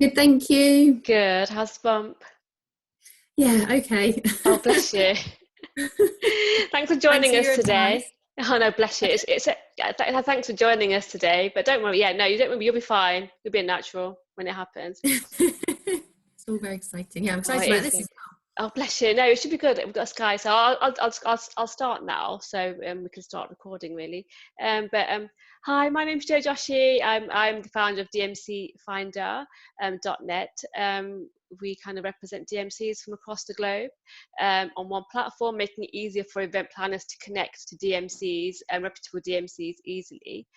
Good, thank you. Good. How's the bump? Yeah, okay. Oh, bless you. Thanks for Thanks joining for us your today. advice. Oh no, bless you. Yeah, thanks for joining us today. But don't worry. Yeah, no, you don't worry. You'll be fine. You'll be a natural when it happens. It's all very exciting. Yeah, I'm Oh, excited it about is this good. as Oh, bless you. No, it should be good. We've got Sky, so I'll start now, so we can start recording really. Hi, my name's Jo Joshi. I'm the founder of DMC Finder .net. We kind of represent DMCs from across the globe on one platform, making it easier for event planners to connect to DMCs and reputable DMCs easily.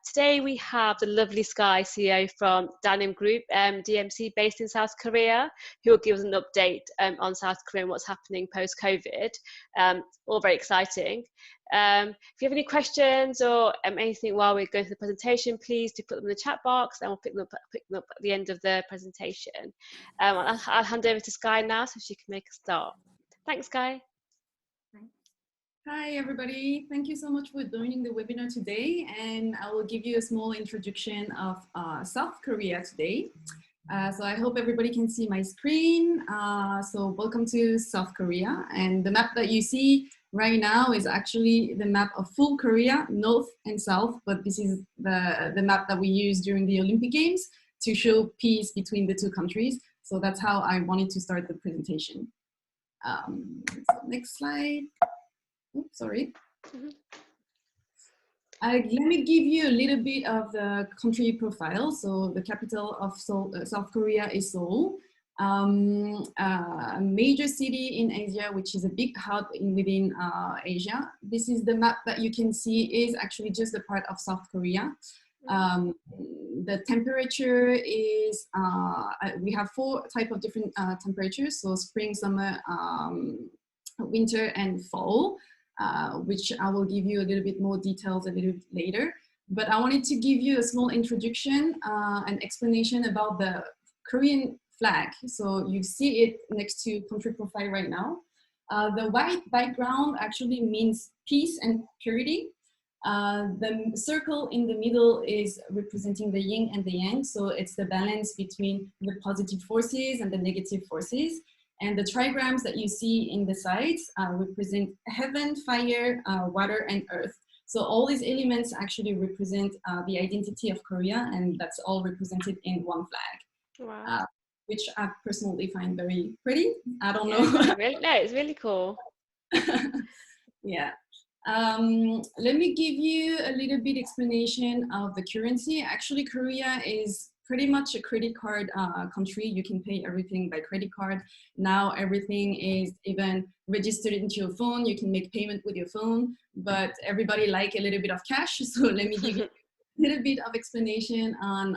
Today we have the lovely Sky CEO from Danim Group, DMC based in South Korea, who will give us an update on South Korea and what's happening post-COVID. All very exciting. If you have any questions or anything while we go through the presentation, please do put them in the chat box and we'll pick them up at the end of the presentation. I'll hand over to Sky now so she can make a start. Thanks, Sky. well. Hi, everybody. Thank you so much for joining the webinar today. And I will give you a small introduction of South Korea today. So I hope everybody can see my screen. So welcome to South Korea. And the map that you see right now is actually the map of full Korea, north and south. But this is the map that we used during the Olympic Games to show peace between the two countries. So that's how I wanted to start the presentation. So next slide. Oops, sorry. Let me give you a little bit of the country profile. So the capital of South Korea is Seoul, a major city in Asia, which is a big hub within Asia. This is the map that you can see is actually just a part of South Korea. The temperature is, we have four types of different temperatures. So spring, summer, winter, and fall. Which I will give you a little bit more details a little bit later. But I wanted to give you a small introduction and explanation about the Korean flag. So you see it next to country profile right now. The white background actually means peace and purity. The circle in the middle is representing the yin and the yang. So it's the balance between the positive forces and the negative forces. And the trigrams that you see in the sides represent heaven, fire, water, and earth. So all these elements actually represent the identity of Korea, and that's all represented in one flag. Wow. Which I personally find very pretty. I don't know. No, it's really cool. Yeah. Let me give you a little bit explanation of the currency. Actually, Korea is pretty much a credit card country. You can pay everything by credit card. Now everything is even registered into your phone. You can make payment with your phone, but everybody like a little bit of cash. So let me give you a little bit of explanation on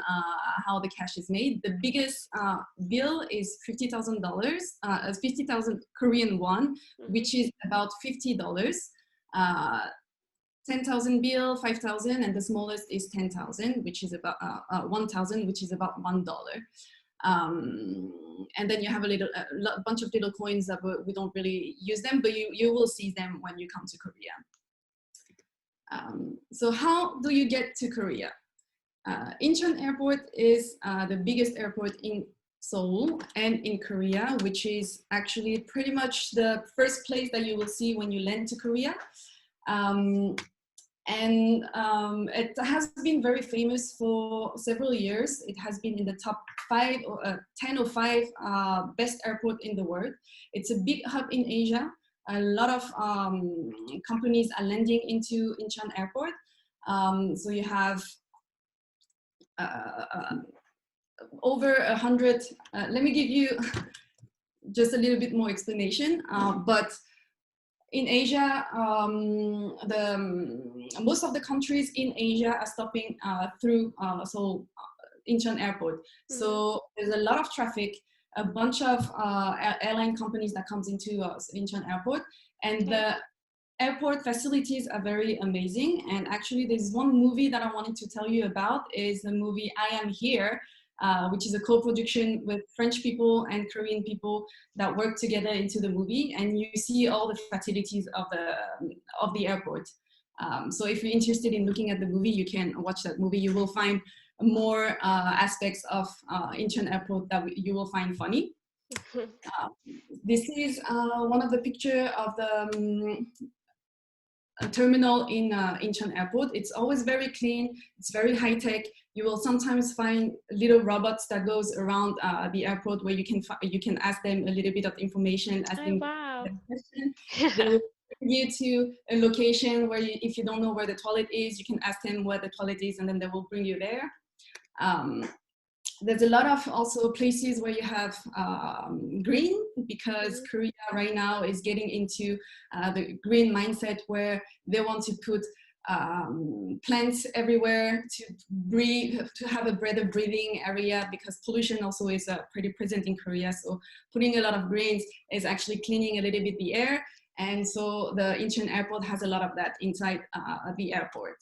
how the cash is made. The biggest bill is $50,000, 50,000 Korean won, which is about $50. 10,000 bill, 5,000, and the smallest is 10,000, which is about 1,000, which is about $1. And then you have a bunch of little coins that we don't really use them, but you will see them when you come to Korea. So how do you get to Korea? Incheon Airport is the biggest airport in Seoul and in Korea, which is actually pretty much the first place that you will see when you land to Korea. It has been very famous for several years. It has been in the top 5 or 10 or 5 best airport in the world. It's a big hub in Asia. A lot of companies are landing into Incheon Airport. So you have over 100. Let me give you just a little bit more explanation. But in Asia, most of the countries in Asia are stopping through Seoul Incheon Airport. So there's a lot of traffic, a bunch of airline companies that comes into Incheon Airport, and the airport facilities are very amazing. And actually, there's one movie that I wanted to tell you about is the movie I Am Here, which is a co-production with French people and Korean people that work together into the movie, and you see all the facilities of the airport. So if you're interested in looking at the movie, you can watch that movie. You will find more aspects of Incheon Airport that you will find funny. This is one of the picture of the terminal in Incheon Airport. It's always very clean. It's very high tech. You will sometimes find little robots that goes around the airport where you can ask them a little bit of information. Oh, wow. They will bring you to a location where if you don't know where the toilet is, you can ask them where the toilet is, and then they will bring you there. There's a lot of also places where you have green, because Korea right now is getting into the green mindset where they want to put plants everywhere to breathe, to have a better breathing area, because pollution also is pretty present in Korea. So putting a lot of greens is actually cleaning a little bit the air. And so the Incheon Airport has a lot of that inside the airport.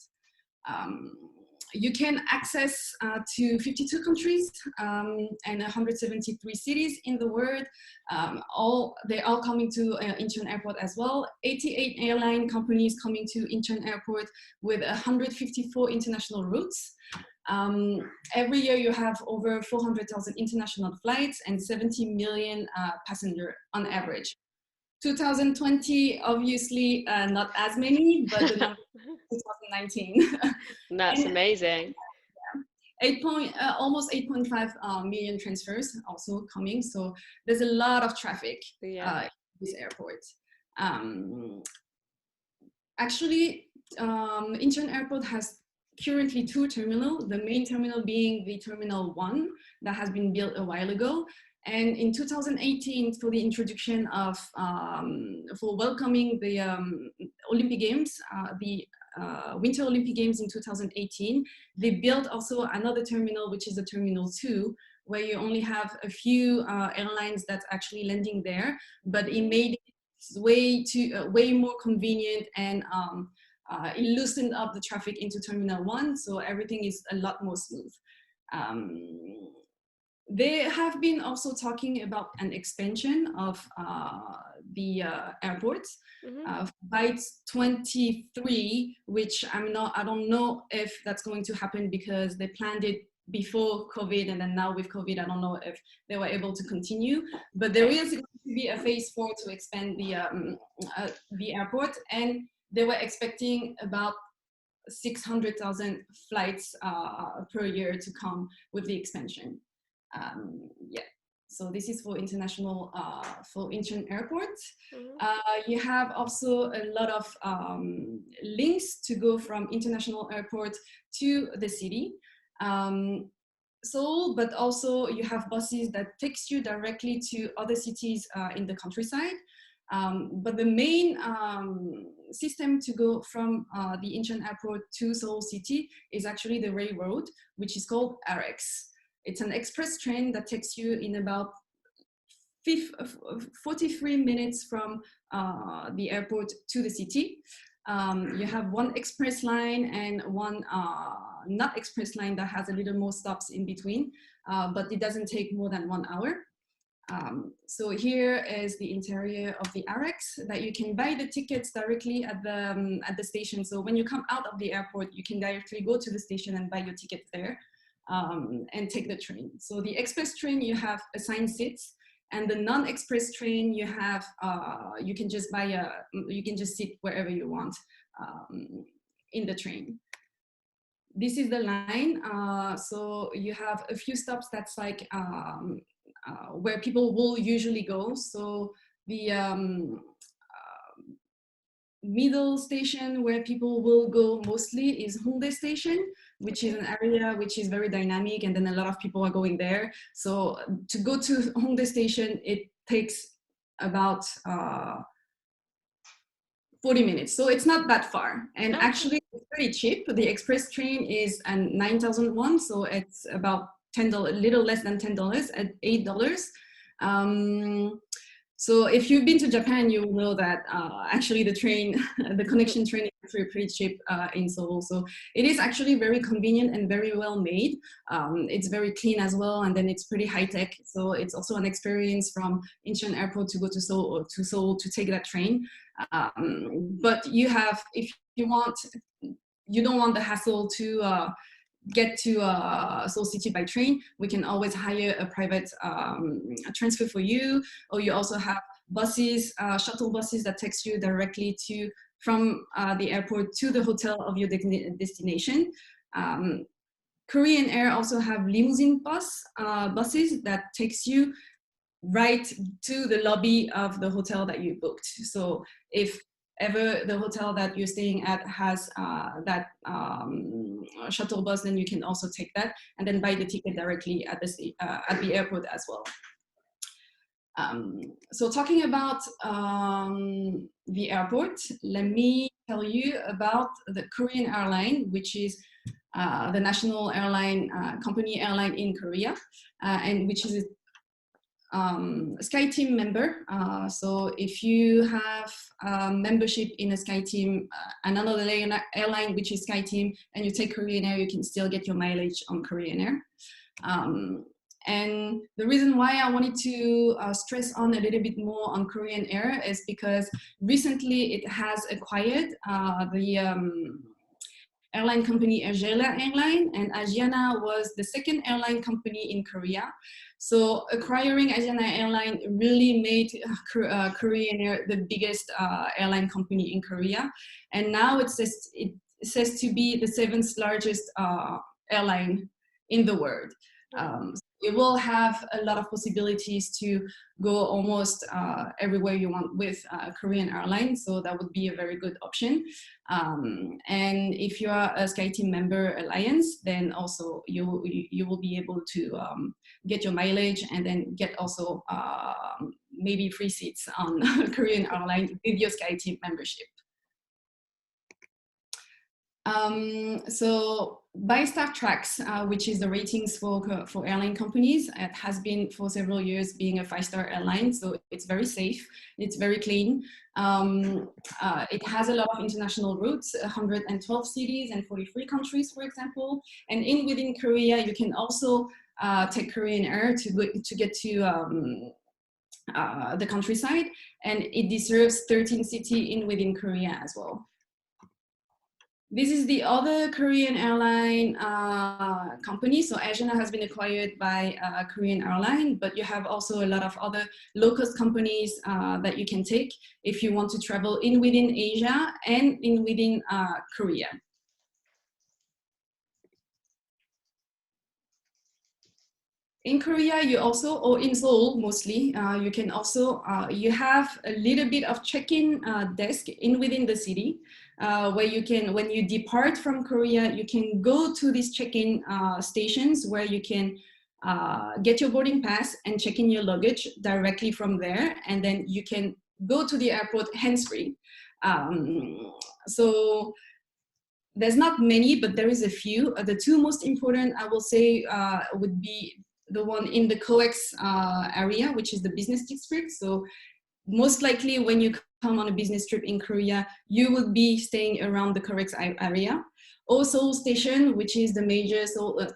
You can access to 52 countries and 173 cities in the world. They're all coming to Incheon Airport as well. 88 airline companies coming to Incheon Airport with 154 international routes. Every year you have over 400,000 international flights and 70 million passengers on average. 2020, obviously not as many, but the number 2019. That's amazing. Almost 8.5 million transfers also coming. So there's a lot of traffic in this airport. Actually, Incheon Airport has currently 2 terminals, the main terminal being the Terminal 1 that has been built a while ago. And in 2018, for the introduction of, for welcoming the Olympic Games, the Winter Olympic Games in 2018, they built also another terminal, which is the Terminal 2, where you only have a few airlines that's actually landing there, but it made it way more convenient, and it loosened up the traffic into Terminal 1, so everything is a lot more smooth. They have been also talking about an expansion of the airport by 23, which I don't know if that's going to happen, because they planned it before COVID, and then now with COVID, I don't know if they were able to continue. But there is going to be a phase 4 to expand the airport, and they were expecting about 600,000 flights per year to come with the expansion. So this is for international, for Incheon Airport. You have also a lot of links to go from international airport to the city. Seoul, but also you have buses that takes you directly to other cities in the countryside. But the main system to go from the Incheon Airport to Seoul City is actually the railroad, which is called RX. It's an express train that takes you in about 43 minutes from the airport to the city. You have one express line and one not express line that has a little more stops in between, but it doesn't take more than 1 hour. So here is the interior of the RX, that you can buy the tickets directly at the station. So when you come out of the airport, you can directly go to the station and buy your ticket there. And take the train. So the express train, you have assigned seats, and the non-express train, you have you can just you can just sit wherever you want in the train. This is the line. So you have a few stops that's like where people will usually go. So the middle station where people will go mostly is Hongdae Station, which is an area which is very dynamic, and then a lot of people are going there. So to go to Hongdae Station, it takes about 40 minutes. So it's not that far. And actually it's pretty cheap. The express train is 9,000 won, so it's about $10, a little less than $10 at $8. So if you've been to Japan, you will know that actually the train, the connection train is actually pretty cheap in Seoul. So it is actually very convenient and very well made. It's very clean as well, and then it's pretty high tech. So it's also an experience from Incheon Airport to go to Seoul to take that train. But you have, if you want, you don't want the hassle to get to Seoul City by train, we can always hire a private transfer for you, or you also have buses, shuttle buses that takes you directly from the airport to the hotel of your destination. Korean Air also have limousine buses that takes you right to the lobby of the hotel that you booked. So if ever the hotel that you're staying at has that shuttle bus, then you can also take that and then buy the ticket directly at the airport as well. So talking about the airport, let me tell you about the Korean airline, which is the national airline company airline in Korea, and which is SkyTeam member. So if you have membership in a SkyTeam, another airline which is SkyTeam, and you take Korean Air, you can still get your mileage on Korean Air. And the reason why I wanted to stress on a little bit more on Korean Air is because recently it has acquired the airline company Asiana Airline, and Asiana was the second airline company in Korea. So acquiring Asiana Airline really made Korean Air the biggest airline company in Korea, and now it says to be the 7th largest airline in the world. It will have a lot of possibilities to go almost everywhere you want with Korean Airlines, so that would be a very good option. And if you are a SkyTeam member alliance, then also you will be able to get your mileage and then get also maybe free seats on Korean Airlines with your SkyTeam membership. So by Star Tracks, which is the ratings for airline companies, it has been for several years being a 5-star airline. So it's very safe, it's very clean. It has a lot of international routes, 112 cities and 43 countries, for example. And within Korea, you can also take Korean Air to get to the countryside, and it serves 13 cities within Korea as well. This is the other Korean airline company. So Asiana has been acquired by Korean Airline, but you have also a lot of other low-cost companies that you can take if you want to travel within Asia and within Korea. In Korea, you also, or in Seoul mostly, you can also, you have a little bit of check-in desk within the city, where you can, when you depart from Korea, you can go to these check-in stations where you can get your boarding pass and check in your luggage directly from there, and then you can go to the airport hands-free. So there's not many, but there is a few. The two most important, I will say, would be the one in the COEX area, which is the business district. So most likely when you come on a business trip in Korea, you will be staying around the COEX area. Or Seoul Station, which is the major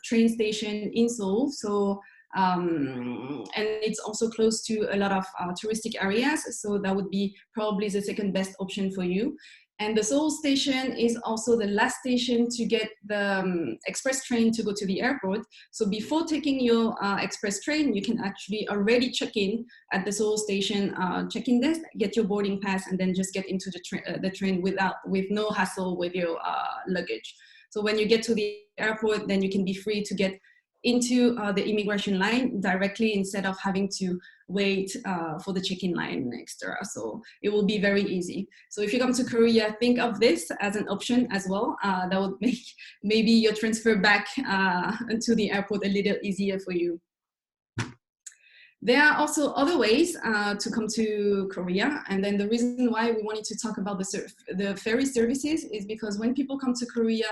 train station in Seoul. So, and it's also close to a lot of touristic areas. So that would be probably the second best option for you. And the Seoul station is also the last station to get the express train to go to the airport. So before taking your express train, you can actually already check in at the Seoul station check-in desk, get your boarding pass, and then just get into the train with no hassle with your luggage. So when you get to the airport, then you can be free to get into the immigration line directly instead of having to wait for the check-in line extra. So it will be very easy. So if you come to Korea, think of this as an option as well. That would make maybe your transfer back to the airport a little easier for you. There are also other ways to come to Korea. And then the reason why we wanted to talk about the ferry services is because when people come to Korea,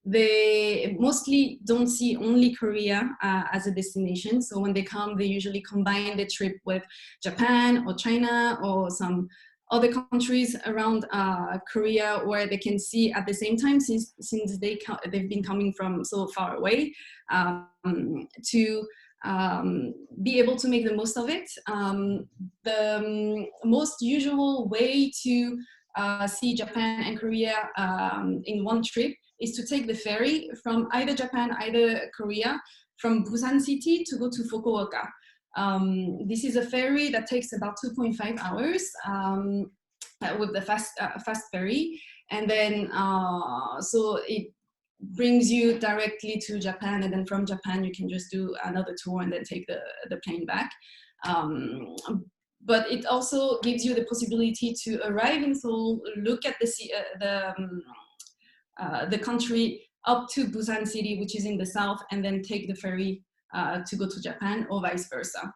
they mostly don't see only Korea as a destination. So when they come, they usually combine the trip with Japan or China or some other countries around Korea where they can see at the same time, since they've been coming from so far away, to be able to make the most of it. The most usual way to see Japan and Korea in one trip is to take the ferry from either Japan, either Korea, from Busan city to go to Fukuoka. This is a ferry that takes about 2.5 hours with the fast ferry, and then so it brings you directly to Japan, and then from Japan you can just do another tour and then take the plane back. But it also gives you the possibility to arrive in Seoul, look at the country up to Busan city, which is in the south, and then take the ferry to go to Japan, or vice versa.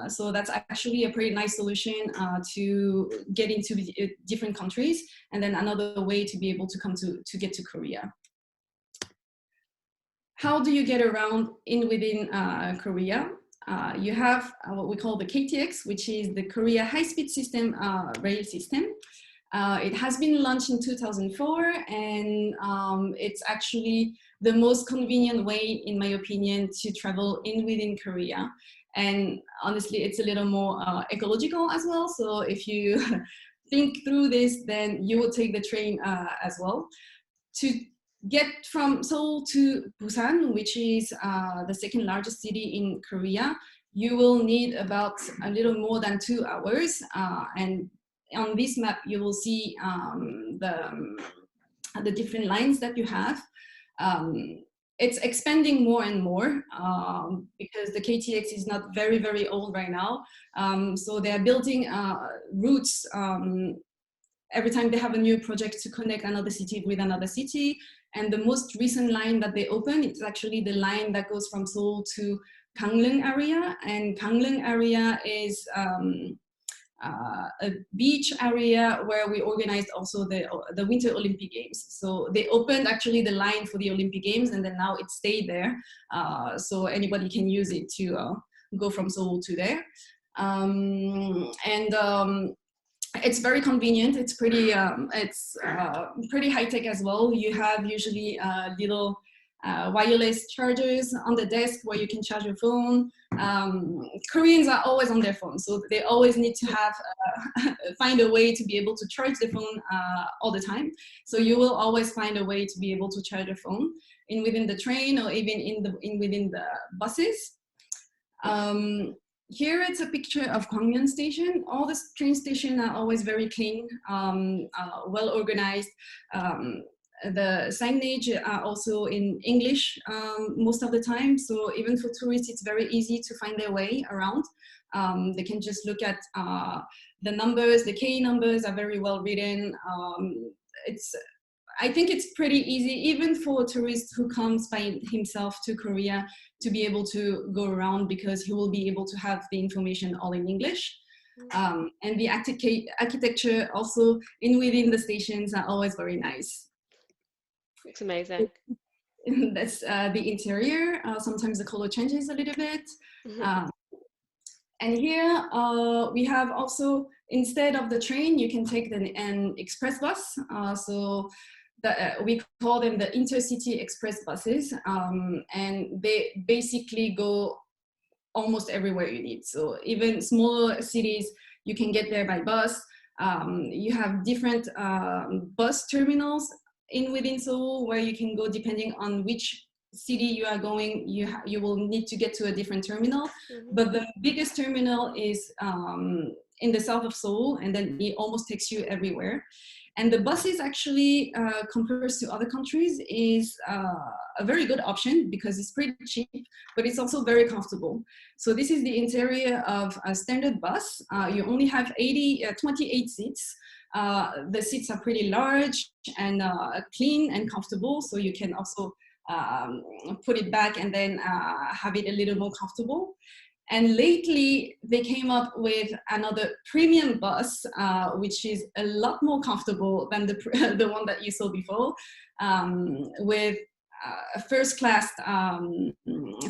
So that's actually a pretty nice solution to get into different countries, and then another way to be able to come to get to Korea. How do you get around within Korea? You have what we call the KTX, which is the Korea High-Speed System rail system. It has been launched in 2004, and it's actually the most convenient way, in my opinion, to travel within Korea. And honestly, it's a little more ecological as well. So if you think through this, then you will take the train as well. To get from Seoul to Busan, which is the second largest city in Korea, you will need about a little more than 2 hours. And on this map, you will see the different lines that you have. It's expanding more and more because the KTX is not very, very old right now. So they're building routes every time they have a new project to connect another city with another city. And the most recent line that they opened is actually the line that goes from Seoul to Gangneung area. And Gangneung area is a beach area where we organized also the Winter Olympic Games. So they opened actually the line for the Olympic Games, and then now it stayed there. So anybody can use it to go from Seoul to there. It's very convenient. It's pretty high tech as well. You have usually little wireless chargers on the desk where you can charge your phone. Koreans are always on their phone, so they always need to have find a way to be able to charge the phone all the time. So you will always find a way to be able to charge your phone within the train, or even within the buses. Here it's a picture of Gangneung Station. All the train stations are always very clean, well organized. The signage are also in English most of the time. So even for tourists, it's very easy to find their way around. They can just look at the numbers. The K numbers are very well written. I think it's pretty easy, even for a tourist who comes by himself to Korea, to be able to go around, because he will be able to have the information all in English. And the architecture also within the stations are always very nice. It's amazing. That's the interior. Sometimes the color changes a little bit. And here we have also, instead of the train, you can take an express bus. We call them the intercity express buses, and they basically go almost everywhere you need. So even smaller cities, you can get there by bus. You have different bus terminals within Seoul where you can go depending on which city you are going. You will need to get to a different terminal, but the biggest terminal is in the south of Seoul, and then it almost takes you everywhere. And the buses actually, compared to other countries, is a very good option because it's pretty cheap, but it's also very comfortable. So this is the interior of a standard bus. You only have 28 seats. The seats are pretty large and clean and comfortable, so you can also put it back and then have it a little more comfortable. And lately, they came up with another premium bus, which is a lot more comfortable than the one that you saw before, with first-class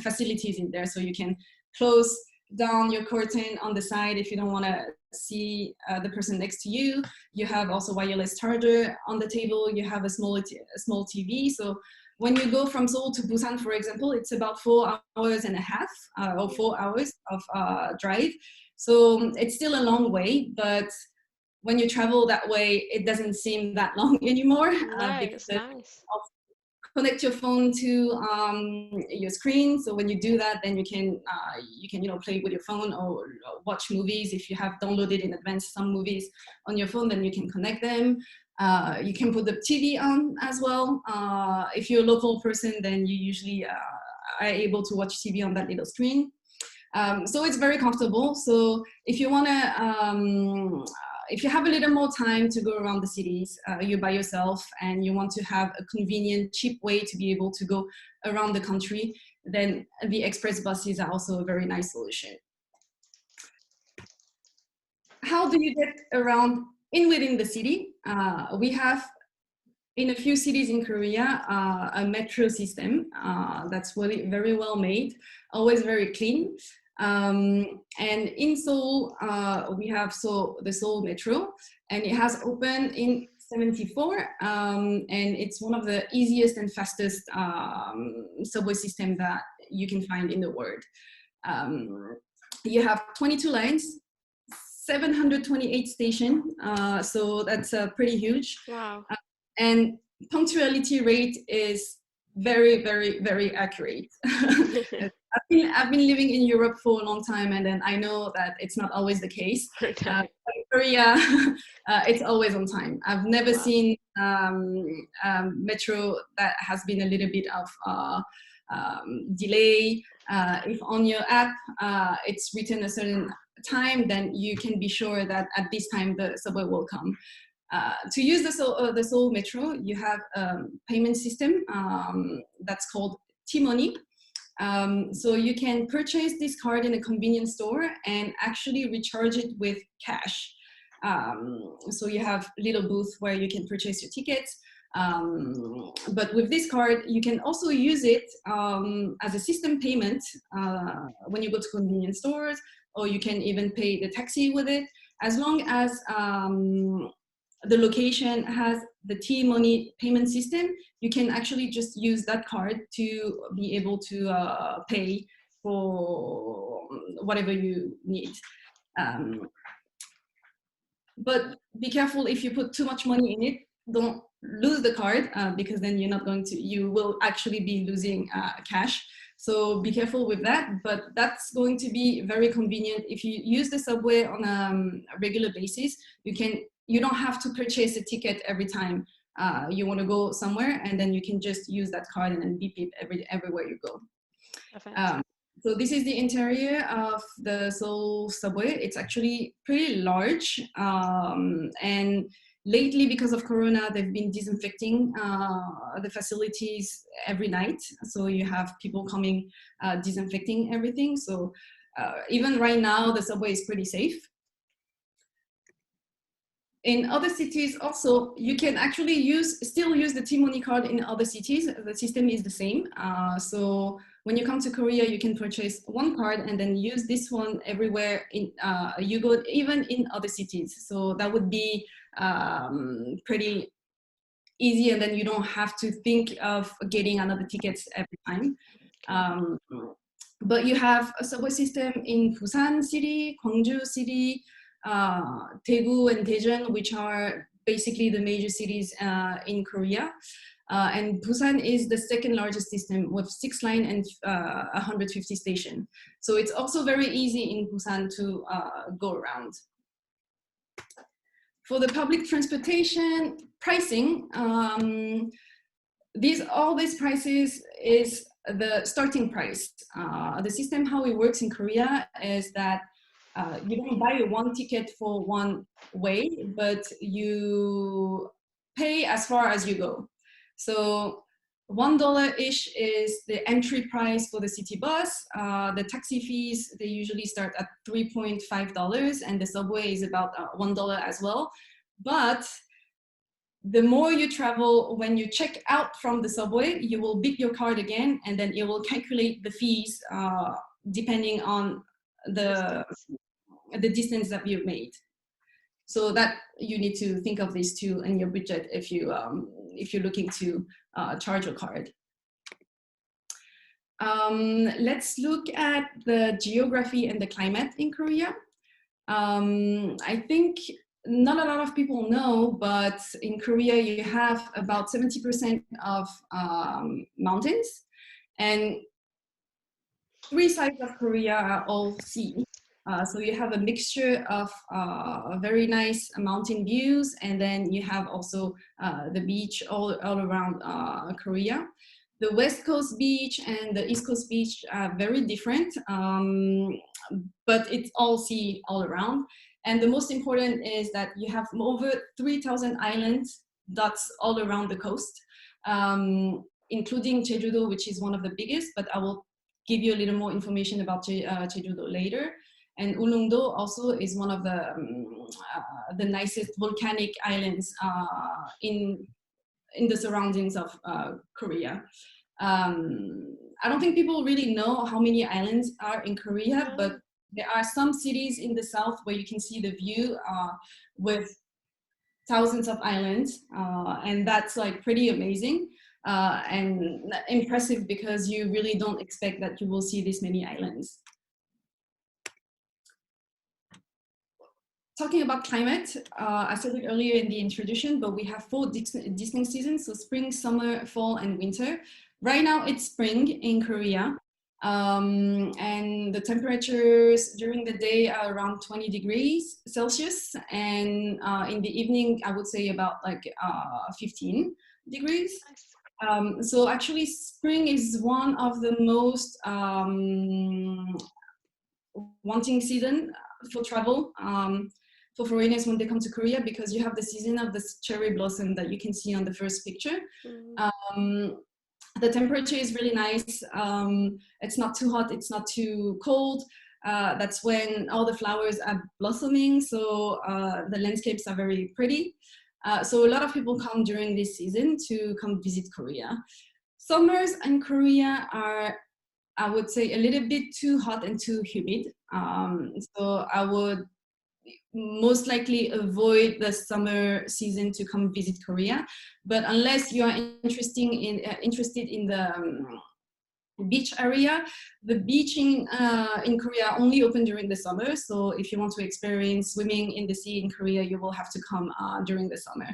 facilities in there. So you can close down your curtain on the side if you don't want to see the person next to you. You have also wireless charger on the table. You have a small TV. So when you go from Seoul to Busan, for example, it's about 4 hours and a half or 4 hours of drive. So it's still a long way, but when you travel that way, it doesn't seem that long anymore. No, Because that's nice. connect your phone to your screen. So when you do that, then you can play with your phone or watch movies. If you have downloaded in advance some movies on your phone, then you can connect them. You can put the TV on as well. If you're a local person, then you usually are able to watch TV on that little screen. So it's very comfortable. So if you want to, if you have a little more time to go around the cities, you're by yourself and you want to have a convenient, cheap way to be able to go around the country, then the express buses are also a very nice solution. How do you get around within the city? We have in a few cities in Korea a metro system that's really very well made, always very clean. And in Seoul, we have the Seoul Metro, and it has opened in 74, and it's one of the easiest and fastest subway system that you can find in the world. You have 22 lines, 728 stations, so that's pretty huge. Wow. And punctuality rate is very, very, very accurate. I've been living in Europe for a long time, and then I know that it's not always the case. Korea, it's always on time. I've never seen metro that has been a little bit of delay. If on your app it's written a certain time, then you can be sure that at this time the subway will come. To use the Seoul Metro, you have a payment system that's called T-Money. So you can purchase this card in a convenience store and actually recharge it with cash. So you have a little booth where you can purchase your tickets. But with this card, you can also use it as a system payment when you go to convenience stores, or you can even pay the taxi with it, as long as the location has the T-Money payment system. You can actually just use that card to be able to pay for whatever you need. But be careful, if you put too much money in it, don't lose the card because then you will actually be losing cash. So be careful with that, but that's going to be very convenient. If you use the subway on a regular basis, you don't have to purchase a ticket every time you want to go somewhere, and then you can just use that card and then beep beep everywhere you go. So this is the interior of the Seoul subway. It's actually pretty large, and lately, because of Corona, they've been disinfecting the facilities every night. So you have people coming disinfecting everything. So even right now, the subway is pretty safe. In other cities also, you can actually still use the T-Money card in other cities. The system is the same. So when you come to Korea, you can purchase one card and then use this one everywhere you go, even in other cities. So that would be pretty easy, and then you don't have to think of getting another tickets every time. But you have a subway system in Busan city, Gwangju city, Daegu and Daejeon, which are basically the major cities in Korea. And Busan is the second largest system with 6 lines and 150 stations. So it's also very easy in Busan to go around. For the public transportation pricing, all these prices is the starting price. The system, how it works in Korea, is that you don't buy one ticket for one way, but you pay as far as you go. So $1-ish is the entry price for the city bus. The taxi fees, they usually start at $3.5, and the subway is about $1 as well. But the more you travel, when you check out from the subway, you will beep your card again, and then it will calculate the fees depending on the distance that you've made. So that you need to think of these two in your budget if you're looking to charge your card. Let's look at the geography and the climate in Korea. I think not a lot of people know, but in Korea you have about 70% of mountains, and 3 sides of Korea are all sea. So you have a mixture of very nice mountain views, and then you have also the beach all around Korea. The West Coast beach and the East Coast beach are very different, but it's all sea all around. And the most important is that you have over 3,000 islands that's all around the coast, including Jeju, which is one of the biggest, but I will give you a little more information about Jeju later. And Ulleungdo also is one of the nicest volcanic islands in the surroundings of Korea. I don't think people really know how many islands are in Korea, but there are some cities in the south where you can see the view with thousands of islands, and that's like pretty amazing and impressive because you really don't expect that you will see this many islands. Talking about climate, I said it earlier in the introduction, but we have 4 distinct seasons, so spring, summer, fall, and winter. Right now it's spring in Korea, and the temperatures during the day are around 20 degrees Celsius, and in the evening I would say about like 15 degrees. So actually spring is one of the most wanting season for travel for foreigners when they come to Korea, because you have the season of the cherry blossom that you can see on the first picture. The temperature is really nice. It's not too hot, it's not too cold. That's when all the flowers are blossoming, so the landscapes are very pretty. So a lot of people come during this season to come visit Korea. Summers in Korea are, I would say, a little bit too hot and too humid. So I would most likely avoid the summer season to come visit Korea. But unless you are interested in the beach area, the beach in Korea only open during the summer. So if you want to experience swimming in the sea in Korea, you will have to come during the summer.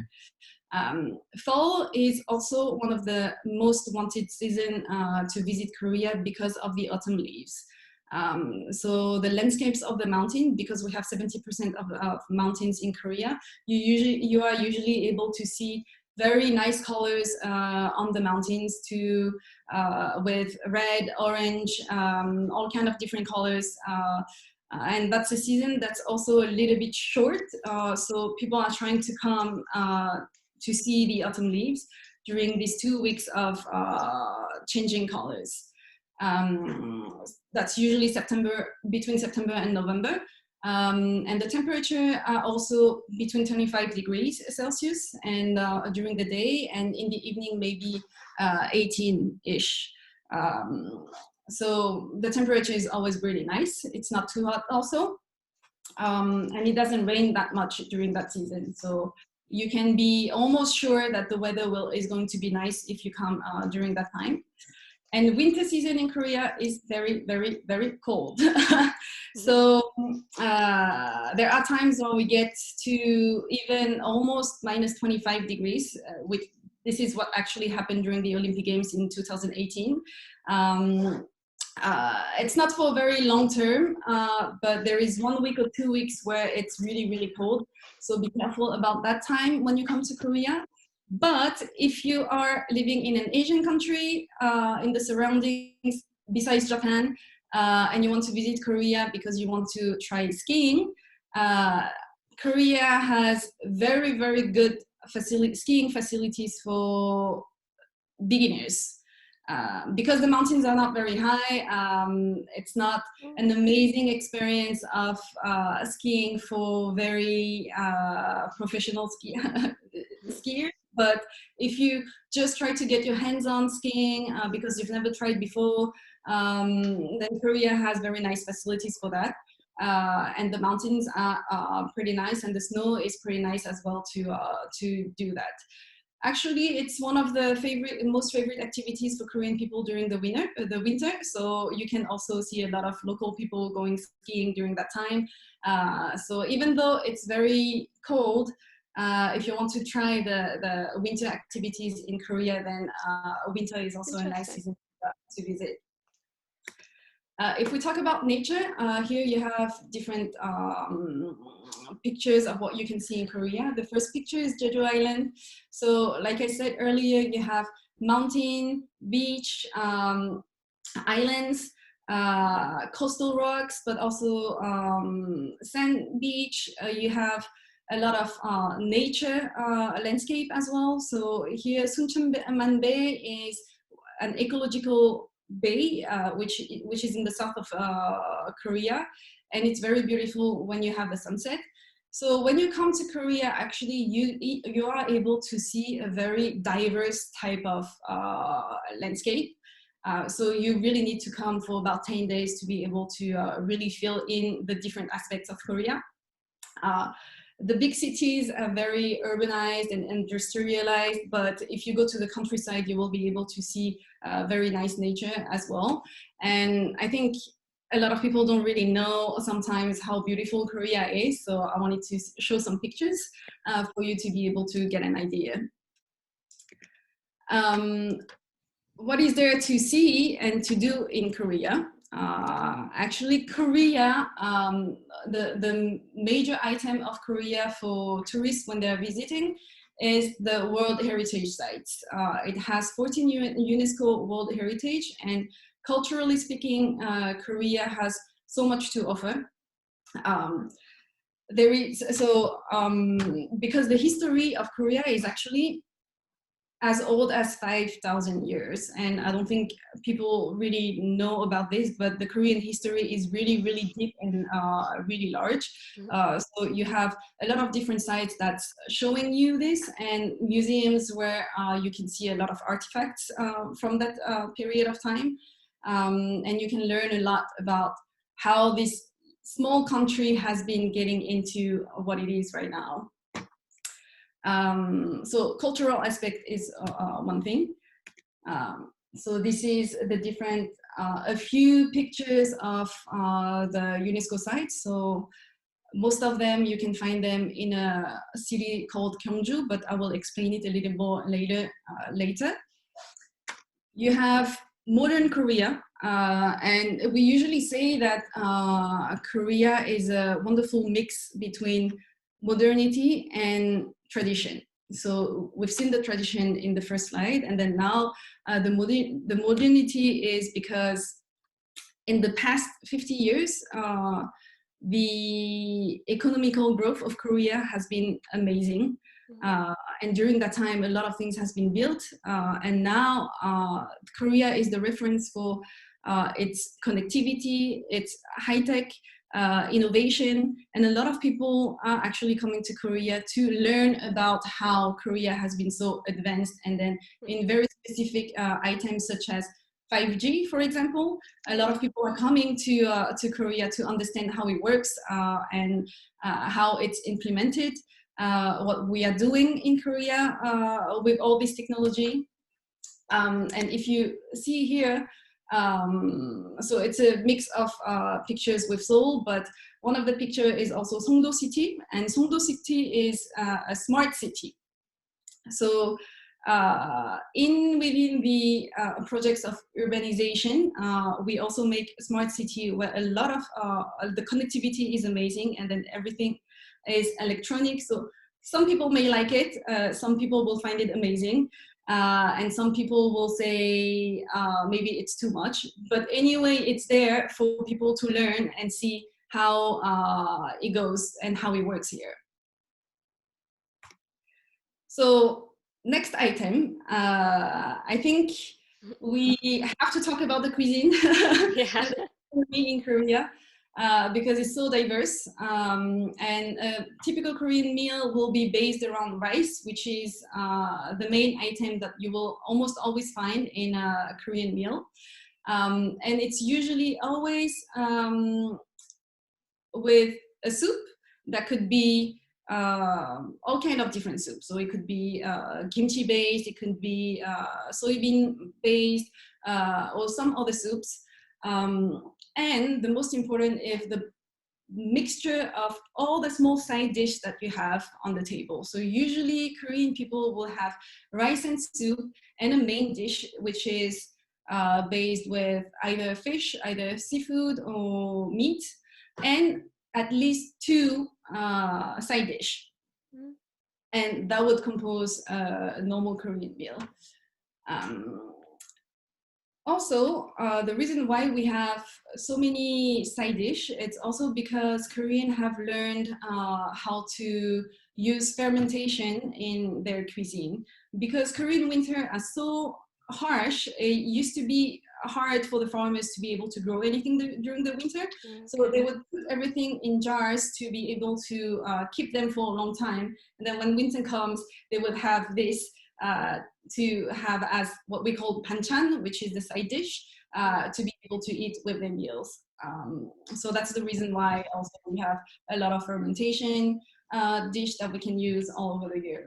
Fall is also one of the most wanted season to visit Korea because of the autumn leaves. So the landscapes of the mountain, because we have 70% of mountains in Korea, you are usually able to see very nice colors on the mountains with red, orange, all kind of different colors. And that's a season that's also a little bit short. So people are trying to come to see the autumn leaves during these 2 weeks of changing colors. That's usually between September and November. And the temperature are also between 25 degrees Celsius and during the day, and in the evening maybe 18-ish. So the temperature is always really nice. It's not too hot also. And it doesn't rain that much during that season. So you can be almost sure that the weather is going to be nice if you come during that time. And winter season in Korea is very, very, very cold. So there are times when we get to even almost minus 25 degrees, which this is what actually happened during the Olympic Games in 2018. It's not for very long term, but there is 1 week or 2 weeks where it's really, really cold. So be careful about that time when you come to Korea. But if you are living in an Asian country, in the surroundings besides Japan, and you want to visit Korea because you want to try skiing, Korea has very, very good skiing facilities for beginners. Because the mountains are not very high, it's not an amazing experience of skiing for very professional skiers. But if you just try to get your hands on skiing because you've never tried before, then Korea has very nice facilities for that. And the mountains are pretty nice, and the snow is pretty nice as well to do that. Actually, it's one of the most favorite activities for Korean people during the winter. So you can also see a lot of local people going skiing during that time. So even though it's very cold, if you want to try the winter activities in Korea, then winter is also a nice season to visit. If we talk about nature, here you have different pictures of what you can see in Korea. The first picture is Jeju Island. So like I said earlier, you have mountain, beach, islands, coastal rocks, but also sand beach. You have a lot of nature landscape as well. So here Suncheonman Bay is an ecological bay, which is in the south of Korea, and it's very beautiful when you have the sunset. So when you come to Korea, actually you are able to see a very diverse type of landscape. So you really need to come for about 10 days to be able to really fill in the different aspects of Korea. The big cities are very urbanized and industrialized, but if you go to the countryside, you will be able to see very nice nature as well. And I think a lot of people don't really know sometimes how beautiful Korea is, so I wanted to show some pictures for you to be able to get an idea. What is there to see and to do in Korea? Actually, Korea, the major item of Korea for tourists when they're visiting is the World Heritage Sites. It has 14 UNESCO World Heritage, and culturally speaking, Korea has so much to offer. Because the history of Korea is actually as old as 5,000 years. And I don't think people really know about this, but the Korean history is really, really deep and really large. So you have a lot of different sites that's showing you this, and museums where you can see a lot of artifacts from that period of time. And you can learn a lot about how this small country has been getting into what it is right now. So cultural aspect is one thing. So this is the different, a few pictures of the UNESCO sites. So most of them, you can find them in a city called Gyeongju, but I will explain it a little more later. You have modern Korea, and we usually say that Korea is a wonderful mix between modernity and tradition. So we've seen the tradition in the first slide, and then now the modernity is because in the past 50 years, the economical growth of Korea has been amazing. And during that time, a lot of things has been built. And now Korea is the reference for its connectivity, its high-tech, innovation, and a lot of people are actually coming to Korea to learn about how Korea has been so advanced, and then in very specific items such as 5G, for example. A lot of people are coming to Korea to understand how it works and how it's implemented, what we are doing in Korea with all this technology. And if you see here, so it's a mix of pictures with Seoul, but one of the pictures is also Songdo City, and Songdo City is a smart city. So within the projects of urbanization, we also make a smart city where a lot of the connectivity is amazing, and then everything is electronic. So some people may like it, some people will find it amazing. And some people will say maybe it's too much, but anyway, it's there for people to learn and see how it goes and how it works here. So next item, I think we have to talk about the cuisine in Korea. Because it's so diverse, and a typical Korean meal will be based around rice, which is the main item that you will almost always find in a Korean meal. And it's usually always with a soup that could be all kind of different soups. So it could be kimchi based, it could be soybean based, or some other soups. And the most important is the mixture of all the small side dish that you have on the table. So usually Korean people will have rice and soup and a main dish, which is based with either fish, either seafood or meat, and at least two side dish. Mm. And that would compose a normal Korean meal. Also, the reason why we have so many side dish, it's also because Koreans have learned how to use fermentation in their cuisine. Because Korean winter are so harsh, it used to be hard for the farmers to be able to grow anything during the winter. Okay. So they would put everything in jars to be able to keep them for a long time. And then when winter comes, they would have this to have as what we call banchan, which is the side dish, to be able to eat with their meals. So that's the reason why also we have a lot of fermentation dish that we can use all over the year.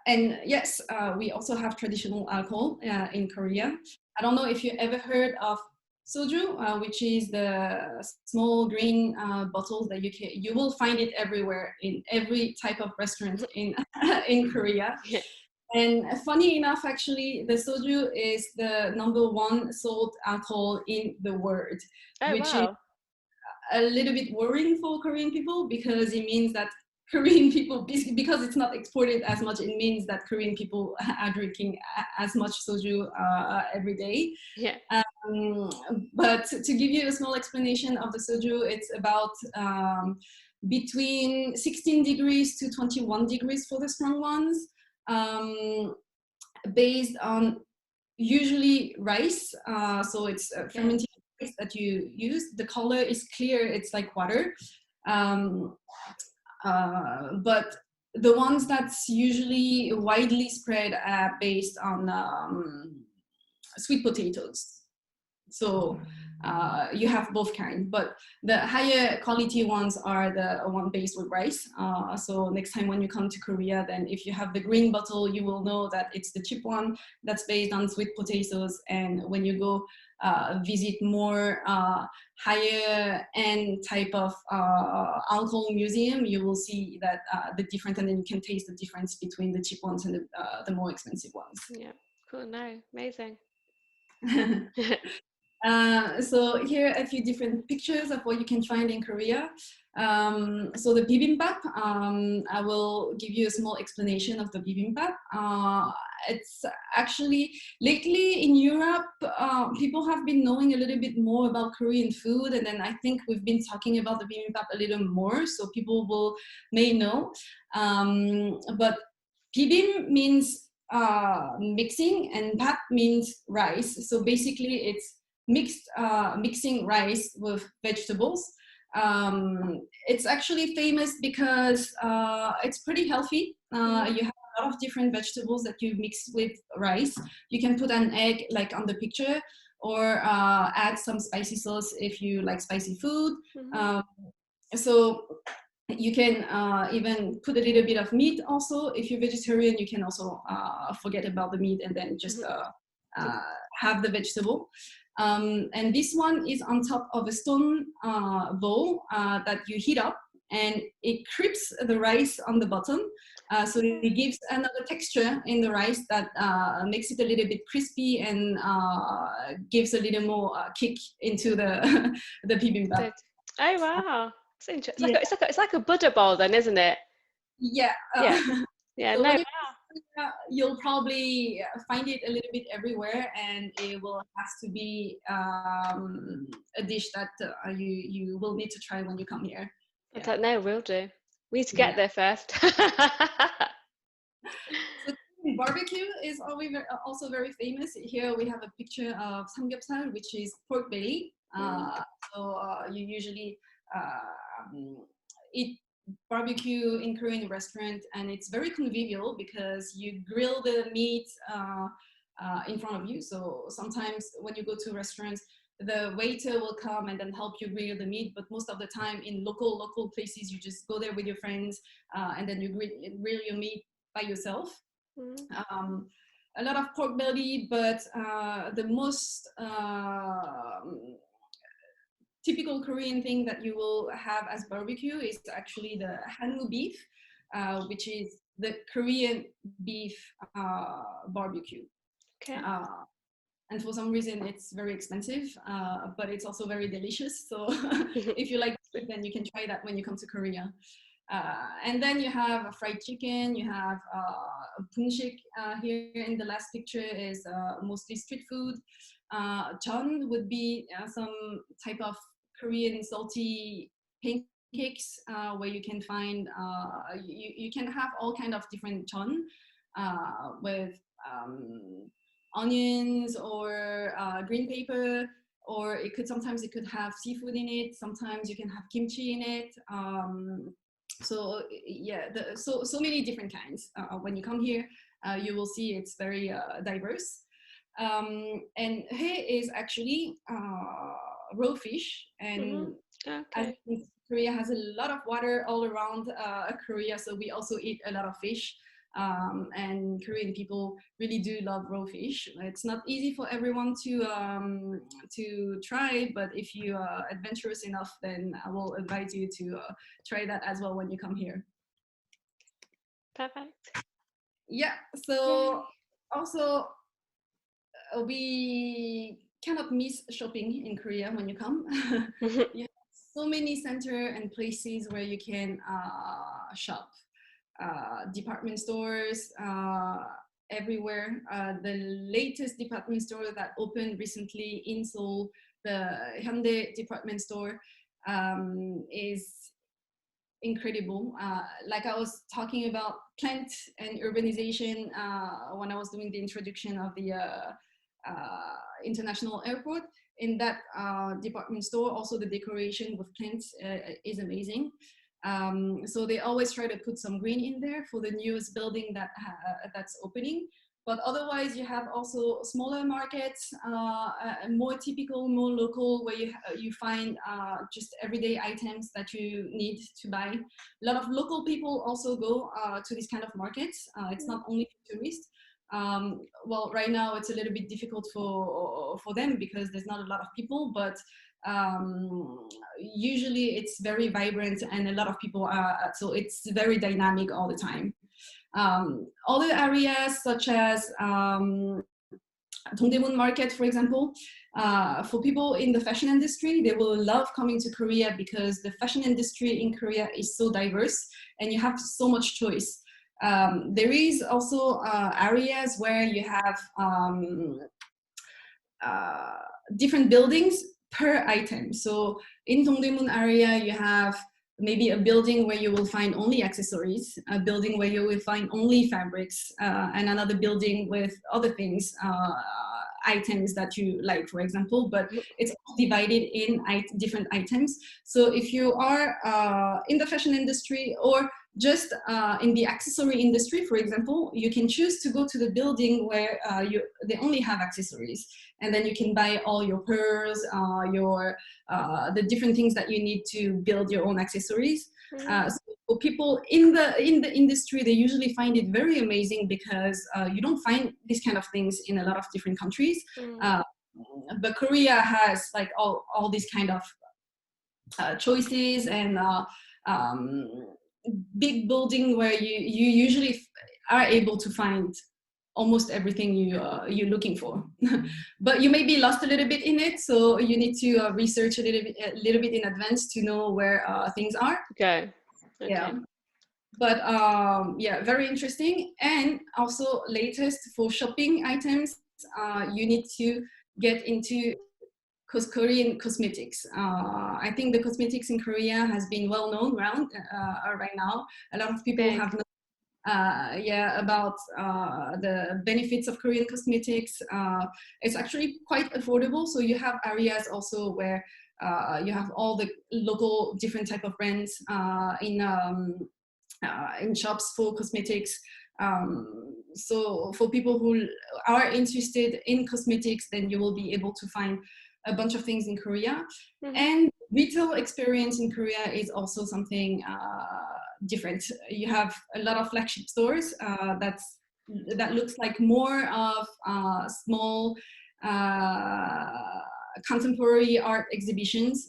And yes, we also have traditional alcohol in Korea. I don't know if you ever heard of soju, which is the small green bottles that you will find it everywhere in every type of restaurant in in Korea. Yeah. And funny enough, actually, the soju is the #1 sold alcohol in the world, Oh, which is wow. a little bit worrying for Korean people, because it means that Korean people, because it's not exported as much, it means that Korean people are drinking as much soju every day. Yeah. But to give you a small explanation of the soju, it's about between 16 degrees to 21 degrees for the strong ones, based on usually rice. So it's fermented rice that you use. The color is clear, it's like water. But the ones that's usually widely spread are based on sweet potatoes. So you have both kinds, but the higher quality ones are the one based with rice. So next time when you come to Korea, then if you have the green bottle, you will know that it's the cheap one that's based on sweet potatoes. And when you go visit more higher end type of alcohol museum, you will see that the difference, and then you can taste the difference between the cheap ones and the more expensive ones. Yeah. Cool. No, amazing. So here are a few different pictures of what you can find in Korea. So the bibimbap, I will give you a small explanation of the bibimbap. It's actually, lately in Europe, people have been knowing a little bit more about Korean food, and then I think we've been talking about the bibimbap a little more, so people may know. But bibim means mixing, and bap means rice. So basically it's mixing rice with vegetables. It's actually famous because it's pretty healthy. You have a lot of different vegetables that you mix with rice. You can put an egg like on the picture, or add some spicy sauce if you like spicy food. So you can even put a little bit of meat also. If you're vegetarian, you can also forget about the meat and then just have the vegetable. And this one is on top of a stone bowl that you heat up, and it crisps the rice on the bottom. So it gives another texture in the rice that makes it a little bit crispy and gives a little more kick into the the bibimbap. Oh, wow. It's interesting. Yeah. It's like a Buddha bowl then, isn't it? Yeah. Yeah. Yeah. So No. when you'll probably find it a little bit everywhere, and it will have to be a dish that you will need to try when you come here. I don't know. We'll do. We need to get there first. So barbecue is also very famous. Here we have a picture of samgyeopsal, which is pork belly. So you usually eat barbecue in Korean restaurant, and it's very convivial because you grill the meat in front of you. So sometimes when you go to restaurants, the waiter will come and then help you grill the meat. But most of the time in local places, you just go there with your friends and then you grill your meat by yourself. A lot of pork belly, but the most typical Korean thing that you will have as barbecue is actually the hanwoo beef, which is the Korean beef barbecue. Okay. And for some reason it's very expensive, but it's also very delicious. So if you like it, then you can try that when you come to Korea. And then you have a fried chicken, you have bunshik. Here in the last picture is mostly street food. Jeon would be some type of Korean salty pancakes where you can find, you can have all kind of different jeon with onions or green pepper, or sometimes it could have seafood in it. Sometimes you can have kimchi in it. So yeah, so many different kinds. When you come here, you will see it's very diverse. And he is actually raw fish, and Okay. Korea has a lot of water all around Korea, so we also eat a lot of fish. And Korean people really do love raw fish. It's not easy for everyone to try, but if you are adventurous enough, then I will advise you to try that as well when you come here. Perfect. Yeah, so also we cannot miss shopping in Korea when you come. You have so many center and places where you can shop. Department stores everywhere. The latest department store that opened recently in Seoul, the Hyundai department store, is incredible. Like I was talking about plant and urbanization when I was doing the introduction of the international airport. In that department store, also the decoration with plants is amazing. So they always try to put some green in there for the newest building that's opening. But otherwise, you have also smaller markets, more typical, more local, where you find just everyday items that you need to buy. A lot of local people also go to these kind of markets. It's not only for tourists. Well, right now it's a little bit difficult for them because there's not a lot of people, but usually it's very vibrant and a lot of people are, so it's very dynamic all the time. Other areas such as Dongdaemun Market, for example, for people in the fashion industry, they will love coming to Korea because the fashion industry in Korea is so diverse and you have so much choice. There is also areas where you have different buildings per item. So in Dongdaemun area, you have maybe a building where you will find only accessories, a building where you will find only fabrics, and another building with other things, items that you like, for example, but it's all divided in different items. So if you are in the fashion industry or just in the accessory industry, for example, you can choose to go to the building where they only have accessories, and then you can buy all your pearls, the different things that you need to build your own accessories. So for people in the industry, they usually find it very amazing because you don't find these kind of things in a lot of different countries. But Korea has like all these kind of choices and big building where you usually are able to find almost everything you're looking for. But you may be lost a little bit in it, so you need to research a little bit in advance to know where things are. Okay. Yeah, but yeah, very interesting. And also latest for shopping items, you need to get into Korean cosmetics. I think the cosmetics in Korea has been well known around right now. A lot of people have known about the benefits of Korean cosmetics. It's actually quite affordable. So you have areas also where you have all the local different type of brands in shops for cosmetics. So for people who are interested in cosmetics, then you will be able to find a bunch of things in Korea. Mhm. And retail experience in Korea is also something different. You have a lot of flagship stores that looks like more of small contemporary art exhibitions,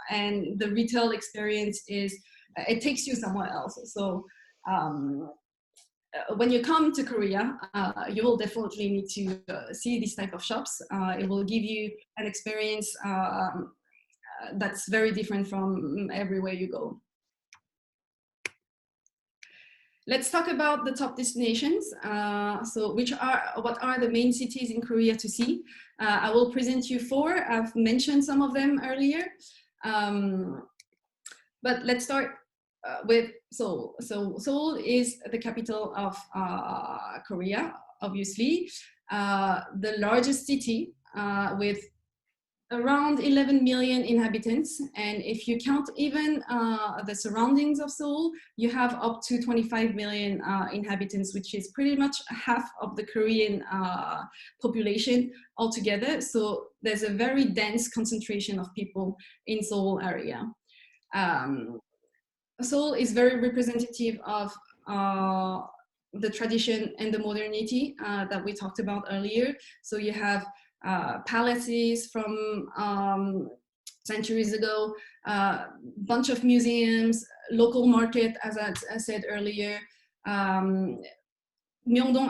and the retail experience is it takes you somewhere else. So when you come to Korea, you will definitely need to see this type of shops. It will give you an experience that's very different from everywhere you go. Let's talk about the top destinations. What are the main cities in Korea to see? I will present you 4. I've mentioned some of them earlier. But let's start with Seoul. So Seoul is the capital of Korea, obviously. The largest city with around 11 million inhabitants, and if you count even the surroundings of Seoul, you have up to 25 million inhabitants, which is pretty much half of the Korean population altogether. So there's a very dense concentration of people in Seoul area. Seoul is very representative of the tradition and the modernity that we talked about earlier. So you have palaces from centuries ago, bunch of museums, local market, as I said earlier, Myeongdong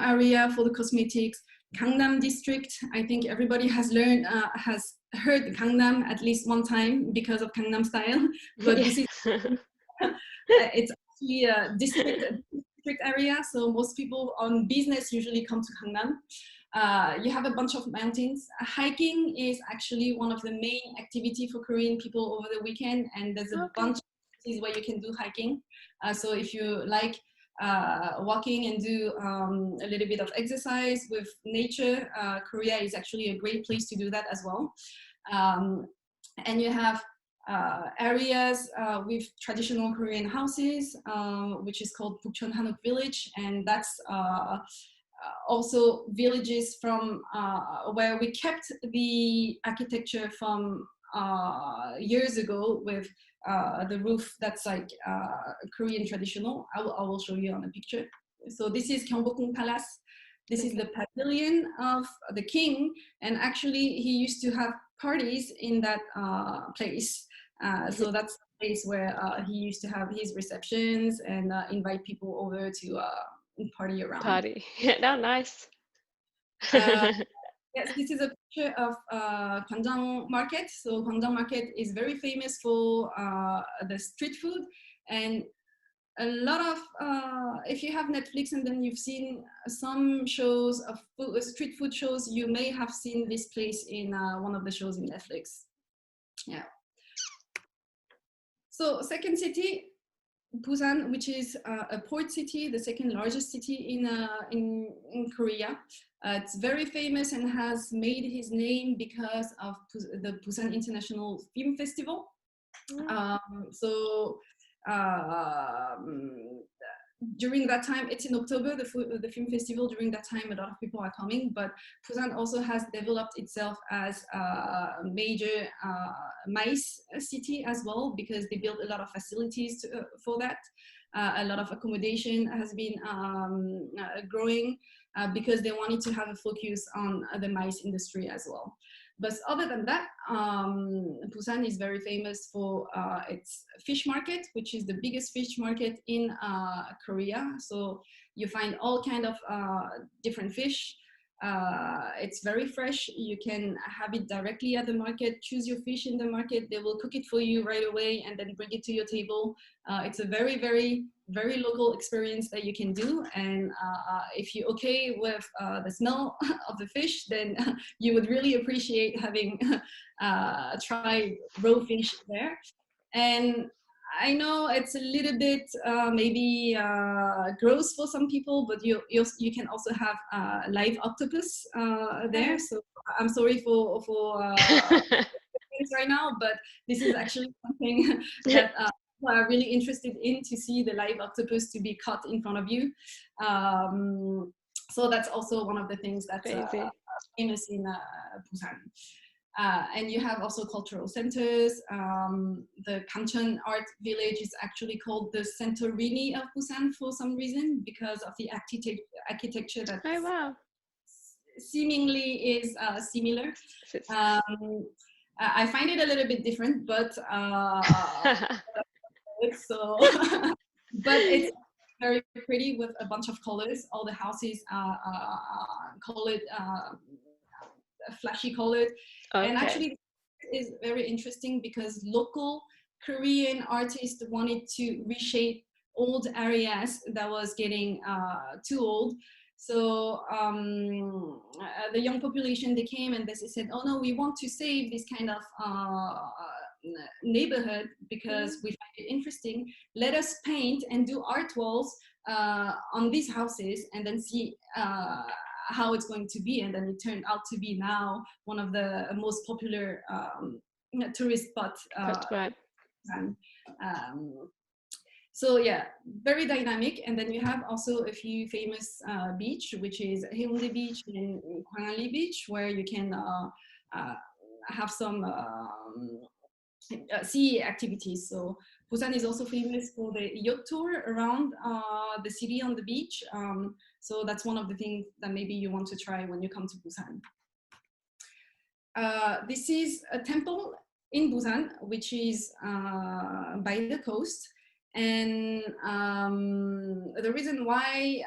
area for the cosmetics, Gangnam district. I think everybody has heard Gangnam at least one time because of Gangnam Style, but this is it's actually a district area, so most people on business usually come to Gangnam. You have a bunch of mountains. Hiking is actually one of the main activity for Korean people over the weekend, and there's a bunch of places where you can do hiking. So if you like walking and do a little bit of exercise with nature, Korea is actually a great place to do that as well. And you have areas with traditional Korean houses, which is called Bukchon Hanok Village, and that's also villages from where we kept the architecture from years ago with the roof that's like Korean traditional. I will show you on a picture. So this is Gyeongbokgung Palace. This is the pavilion of the king, and actually he used to have parties in that place. So that's the place where he used to have his receptions and invite people over to party around. Party. Yeah, no, nice. Yes, this is a picture of Gwangjang Market. So Gwangjang Market is very famous for the street food, and a lot of, if you have Netflix and then you've seen some shows of street food shows, you may have seen this place in one of the shows in Netflix. Yeah. So second city, Busan, which is a port city, the second largest city in Korea. It's very famous and has made his name because of the Busan International Film Festival. During that time, it's in October, the film festival. During that time, a lot of people are coming, but Busan also has developed itself as a major MICE city as well, because they built a lot of facilities for that. A lot of accommodation has been growing because they wanted to have a focus on the MICE industry as well. But other than that, Busan is very famous for its fish market, which is the biggest fish market in Korea. So you find all kind of different fish. It's very fresh. You can have it directly at the market, choose your fish in the market. They will cook it for you right away and then bring it to your table. It's a very, very, very local experience that you can do. And if you're okay with the smell of the fish, then you would really appreciate having tried raw fish there. And I know it's a little bit maybe gross for some people, but you can also have live octopus there. So I'm sorry for things right now, but this is actually something that people are really interested in, to see the live octopus to be caught in front of you. So that's also one of the things that's famous in Busan. And you have also cultural centers. The Kamcheon Art Village is actually called the Santorini of Busan for some reason, because of the architecture that Oh wow. seemingly is similar. So it's- I find it a little bit different, but so but it's very pretty with a bunch of colors. All the houses are colored, flashy colored. Okay. And actually is very interesting because local Korean artists wanted to reshape old areas that was getting too old. So the young population, they came and they said, oh no, we want to save this kind of neighborhood because we find it interesting. Let us paint and do art walls on these houses and then see how it's going to be. And then it turned out to be now one of the most popular tourist spots. That's great. So yeah, very dynamic. And then you have also a few famous beach, which is Haeundae Beach and Gwangalli Beach, where you can have some sea activities. So Busan is also famous for the yacht tour around the city on the beach. So that's one of the things that maybe you want to try when you come to Busan. This is a temple in Busan, which is by the coast. And the reason why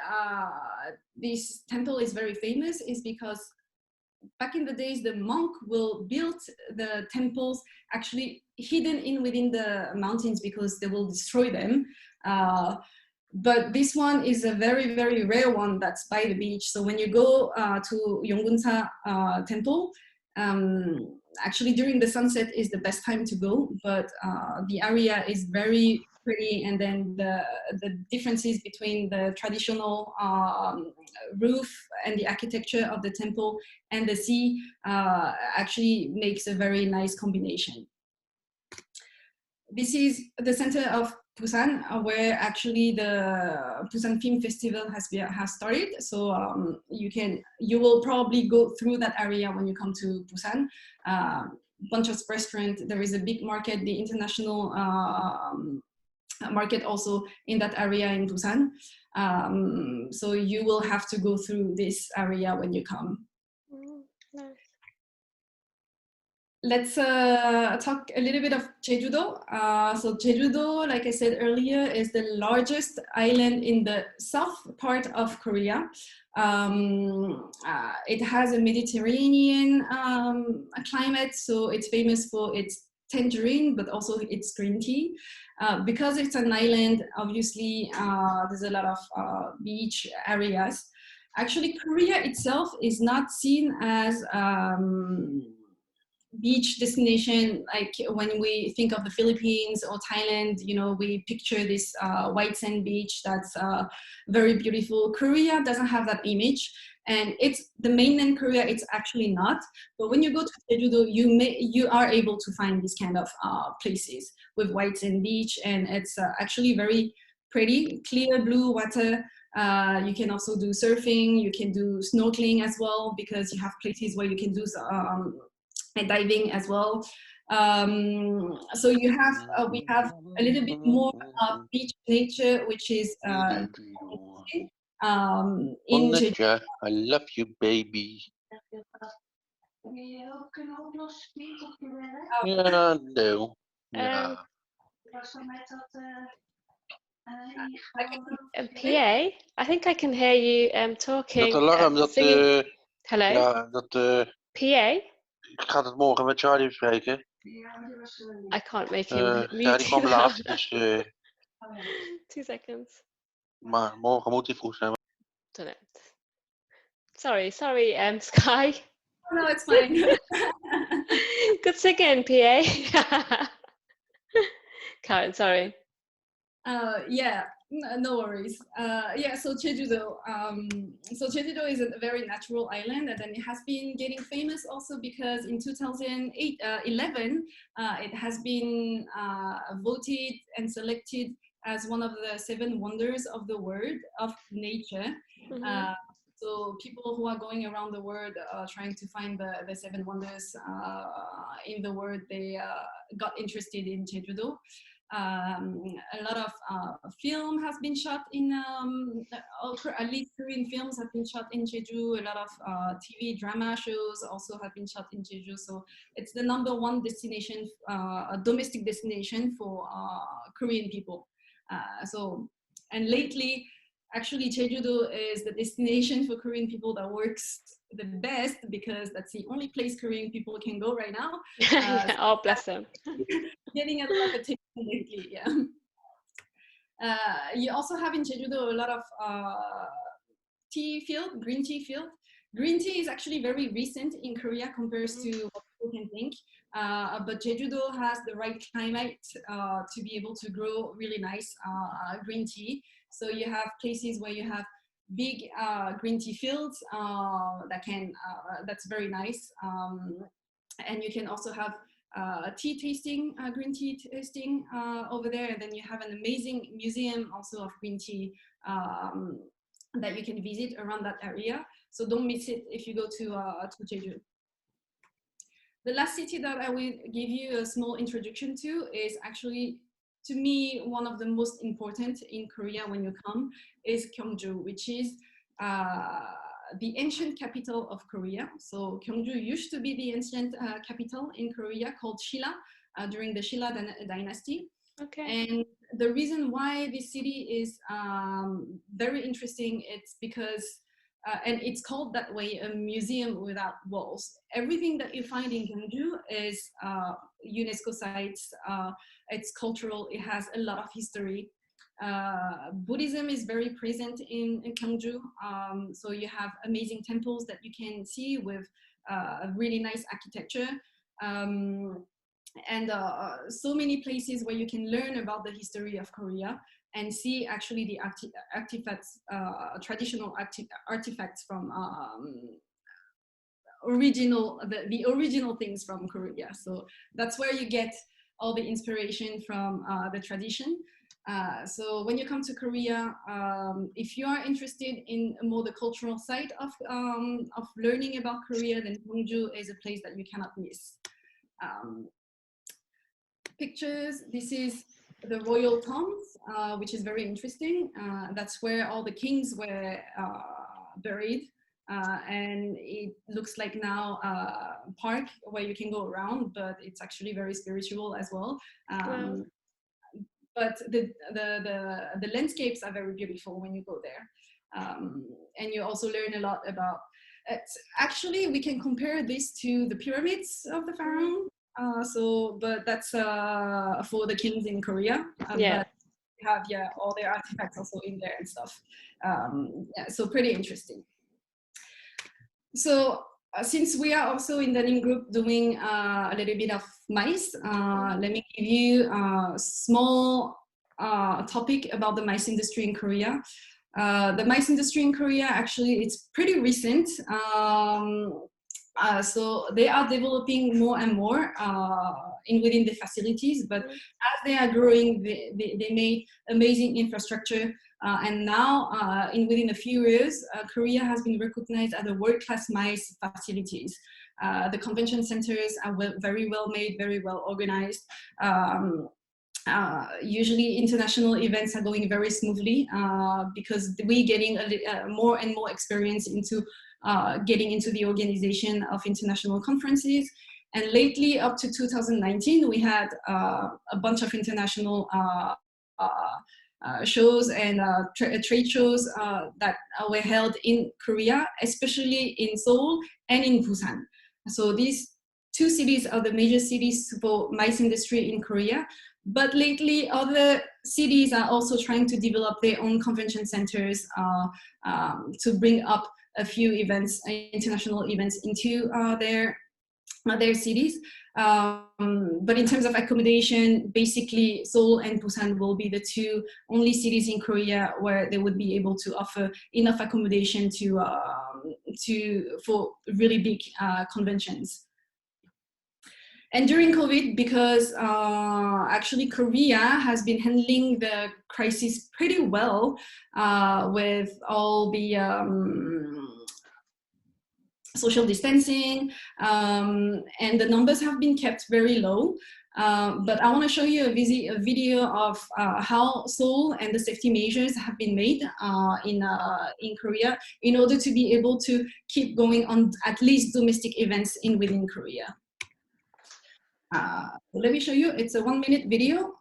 this temple is very famous is because back in the days, the monk will build the temples actually hidden in within the mountains because they will destroy them. But this one is a very, very rare one that's by the beach. So when you go to Yonggunsa temple, actually during the sunset is the best time to go, but the area is very pretty, and then the differences between the traditional roof and the architecture of the temple and the sea actually makes a very nice combination. This is the center of Busan, where actually the Busan Film Festival has started. So you will probably go through that area when you come to Busan. Bunch of restaurants. There is a big market, the international market also in that area in Busan. So you will have to go through this area when you come. Nice. Let's talk a little bit of Jeju-do. So Jeju-do, like I said earlier, is the largest island in the south part of Korea. It has a Mediterranean climate, so it's famous for its tangerine, but also its green tea. Because it's an island, obviously, there's a lot of beach areas. Actually, Korea itself is not seen as beach destination. Like when we think of the Philippines or Thailand, you know, we picture this white sand beach that's very beautiful. Korea doesn't have that image, and it's the mainland Korea. It's actually not. But when you go to Jeju-do, you are able to find these kind of places with white sand beach, and it's actually very pretty, clear blue water. You can also do surfing. You can do snorkeling as well, because you have places where you can do diving as well. So you have we have a little bit more of beach nature, which is in Jeju. I love you, baby. Ja, no. Ja. PA, I think I can hear you talking. Dat alarm, dat... singing. Hello? Ja, dat... PA? Ik ga het morgen met Charlie bespreken. I can't make him mute. Ja, die kwam laat, dus... 2 seconds. Maar morgen moet hij vroeg zijn. Don't know. Sorry, Sky. No, it's fine. Good singing, PA. Karen, sorry. Yeah, no worries. Yeah, so Jeju-do. So Jeju-do is a very natural island, and then it has been getting famous also because in 2011, it has been voted and selected as one of the 7 wonders of the world of nature. Mm-hmm. So people who are going around the world trying to find the seven wonders in the world, they got interested in Jeju-do. A lot of film has been shot in, at least Korean films have been shot in Jeju. A lot of TV drama shows also have been shot in Jeju. So it's the #1 destination, a domestic destination for Korean people. And lately, actually, Jeju-do is the destination for Korean people that works the best, because that's the only place Korean people can go right now. Yeah, oh, bless them. Getting a lot of attention lately, yeah. You also have in Jeju-do a lot of tea field, green tea field. Green tea is actually very recent in Korea compared to what people can think. But Jeju-do has the right climate to be able to grow really nice green tea. So you have places where you have big green tea fields that's very nice. And you can also have tea tasting, green tea tasting over there. And then you have an amazing museum also of green tea that you can visit around that area. So don't miss it if you go to Jeju. The last city that I will give you a small introduction to is actually, to me, one of the most important in Korea when you come, is Gyeongju, which is the ancient capital of Korea. So Gyeongju used to be the ancient capital in Korea, called Shilla, during the Shilla dynasty. Okay. And the reason why this city is very interesting, it's because, and it's called that way, a museum without walls. Everything that you find in Gyeongju is UNESCO sites. It's cultural, it has a lot of history. Buddhism is very present in Gyeongju. So you have amazing temples that you can see with a really nice architecture. And so many places where you can learn about the history of Korea and see actually the artifacts, traditional artifacts from the original things from Korea. So that's where you get all the inspiration from the tradition. So when you come to Korea, if you are interested in more the cultural side of learning about Korea, then Gyeongju is a place that you cannot miss. Pictures, this is the royal tombs, which is very interesting. That's where all the kings were buried. And it looks like now a park where you can go around, but it's actually very spiritual as well. Wow. But the landscapes are very beautiful when you go there. And you also learn a lot about, actually we can compare this to the pyramids of the pharaoh. But that's for the kings in Korea. Yeah. But have all their artifacts also in there and stuff. So pretty interesting. So since we are also in the Danim group doing a little bit of MICE, let me give you a small topic about the MICE industry in Korea. The MICE industry in Korea, actually, it's pretty recent. So they are developing more and more within the facilities, but as they are growing, they made amazing infrastructure. And now, within a few years, Korea has been recognized as a world-class MICE facilities. The convention centers are very well made, very well organized. Usually international events are going very smoothly because we're getting more and more experience into getting into the organization of international conferences. And lately, up to 2019, we had a bunch of international shows and trade shows that were held in Korea, especially in Seoul and in Busan. So these two cities are the major cities for MICE industry in Korea. But lately, other cities are also trying to develop their own convention centers to bring up a few events, international events, into their cities. But in terms of accommodation, basically Seoul and Busan will be the two only cities in Korea where they would be able to offer enough accommodation for really big conventions. And during COVID, because actually Korea has been handling the crisis pretty well with all the social distancing, and the numbers have been kept very low. But I want to show you a video of how Seoul and the safety measures have been made in Korea in order to be able to keep going on at least domestic events within Korea. Let me show you. It's a 1-minute video.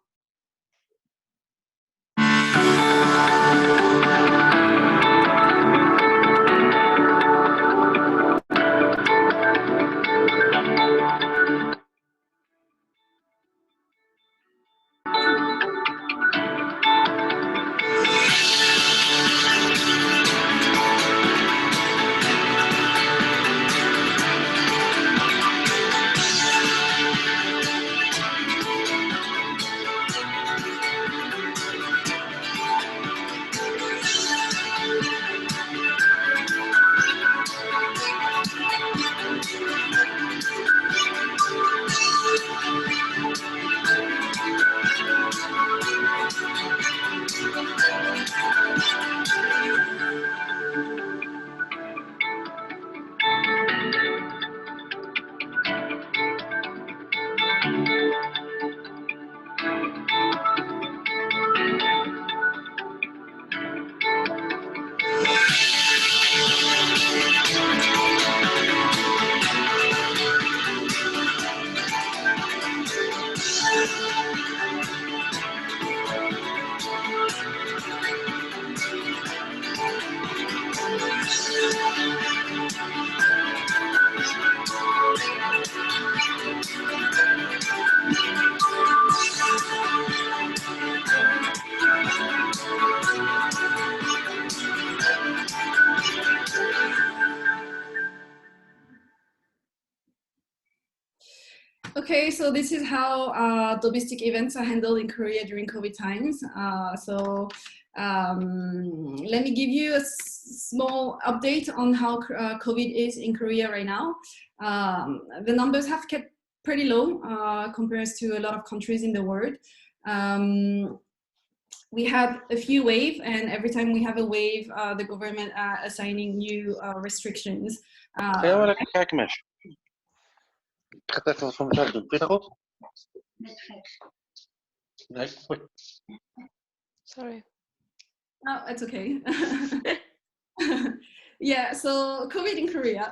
Okay, so this is how domestic events are handled in Korea during COVID times. Let me give you a small update on how COVID is in Korea right now. The numbers have kept pretty low compared to a lot of countries in the world. We had a few waves, and every time we have a wave, the government assigning new restrictions. Ga jij wel lekker kijken, Mesh? Ik ga het even wat van mezelf doen. Vind je dat goed? Nee, goed. Sorry. Oh, it's okay. Yeah, so COVID in Korea.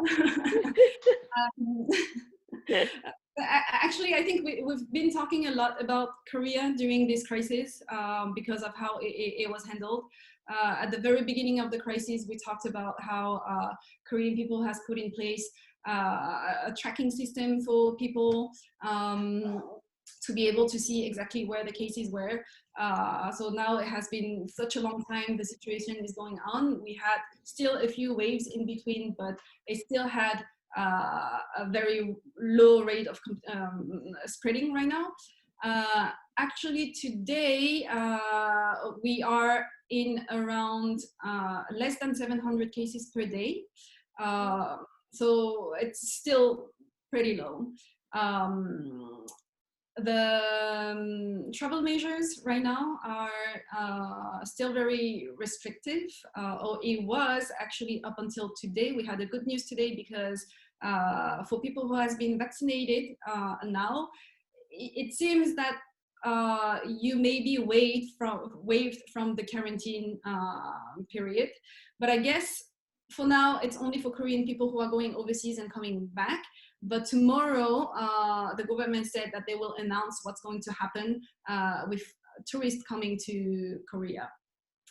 Actually, I think we've been talking a lot about Korea during this crisis because of how it was handled. At the very beginning of the crisis, we talked about how Korean people has put in place a tracking system for people to be able to see exactly where the cases were. So now it has been such a long time, the situation is going on. We had still a few waves in between, but it still had a very low rate of spreading right now. Actually, today we are in around less than 700 cases per day. So it's still pretty low. The travel measures right now are still very restrictive, or it was actually up until today. We had a good news today because for people who has been vaccinated now, it seems that you may be waived from the quarantine period. But I guess for now, it's only for Korean people who are going overseas and coming back. But tomorrow, the government said that they will announce what's going to happen with tourists coming to Korea.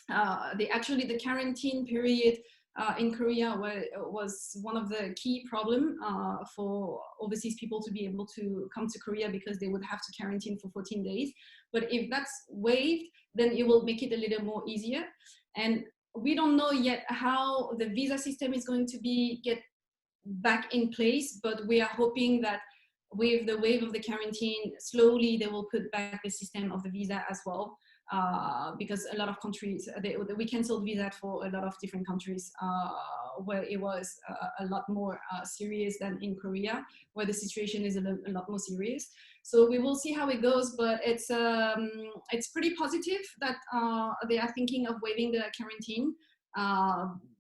Actually, the quarantine period in Korea was one of the key problems for overseas people to be able to come to Korea because they would have to quarantine for 14 days. But if that's waived, then it will make it a little more easier. And we don't know yet how the visa system is going to get back in place, but we are hoping that with the wave of the quarantine, slowly they will put back the system of the visa as well. because a lot of countries, we canceled visa for a lot of different countries where it was a lot more serious than in Korea, where the situation is a lot more serious. So we will see how it goes, but it's pretty positive that they are thinking of waiving the quarantine,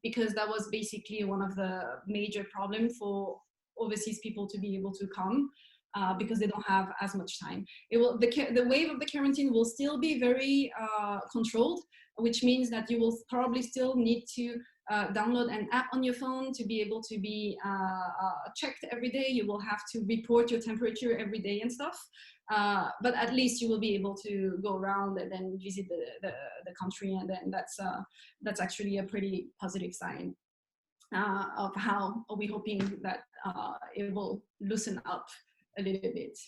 because that was basically one of the major problems for overseas people to be able to come, because they don't have as much time. The wave of the quarantine will still be very controlled, which means that you will probably still need to download an app on your phone to be able to be checked every day. You will have to report your temperature every day and stuff. But at least you will be able to go around and then visit the country, and then that's actually a pretty positive sign of how we're hoping that it will loosen up a little bit.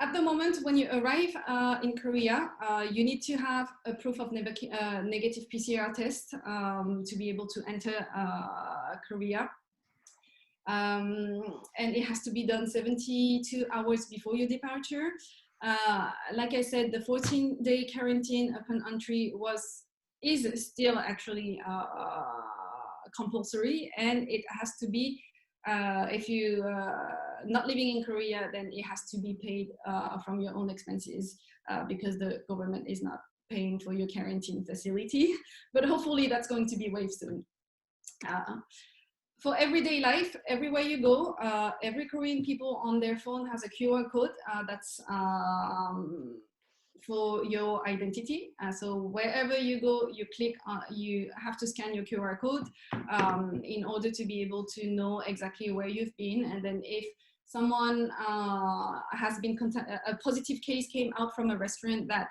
At the moment, when you arrive in Korea, you need to have a proof of negative PCR test to be able to enter Korea. And it has to be done 72 hours before your departure. Like I said, the 14-day quarantine upon entry is still actually compulsory, and it has to be, if you not living in Korea, then it has to be paid from your own expenses, because the government is not paying for your quarantine facility. But hopefully that's going to be waived soon. For everyday life, everywhere you go, every Korean people on their phone has a QR code that's for your identity. So wherever you go, you click on, you have to scan your QR code in order to be able to know exactly where you've been. And then if someone has been a positive case came out from a restaurant that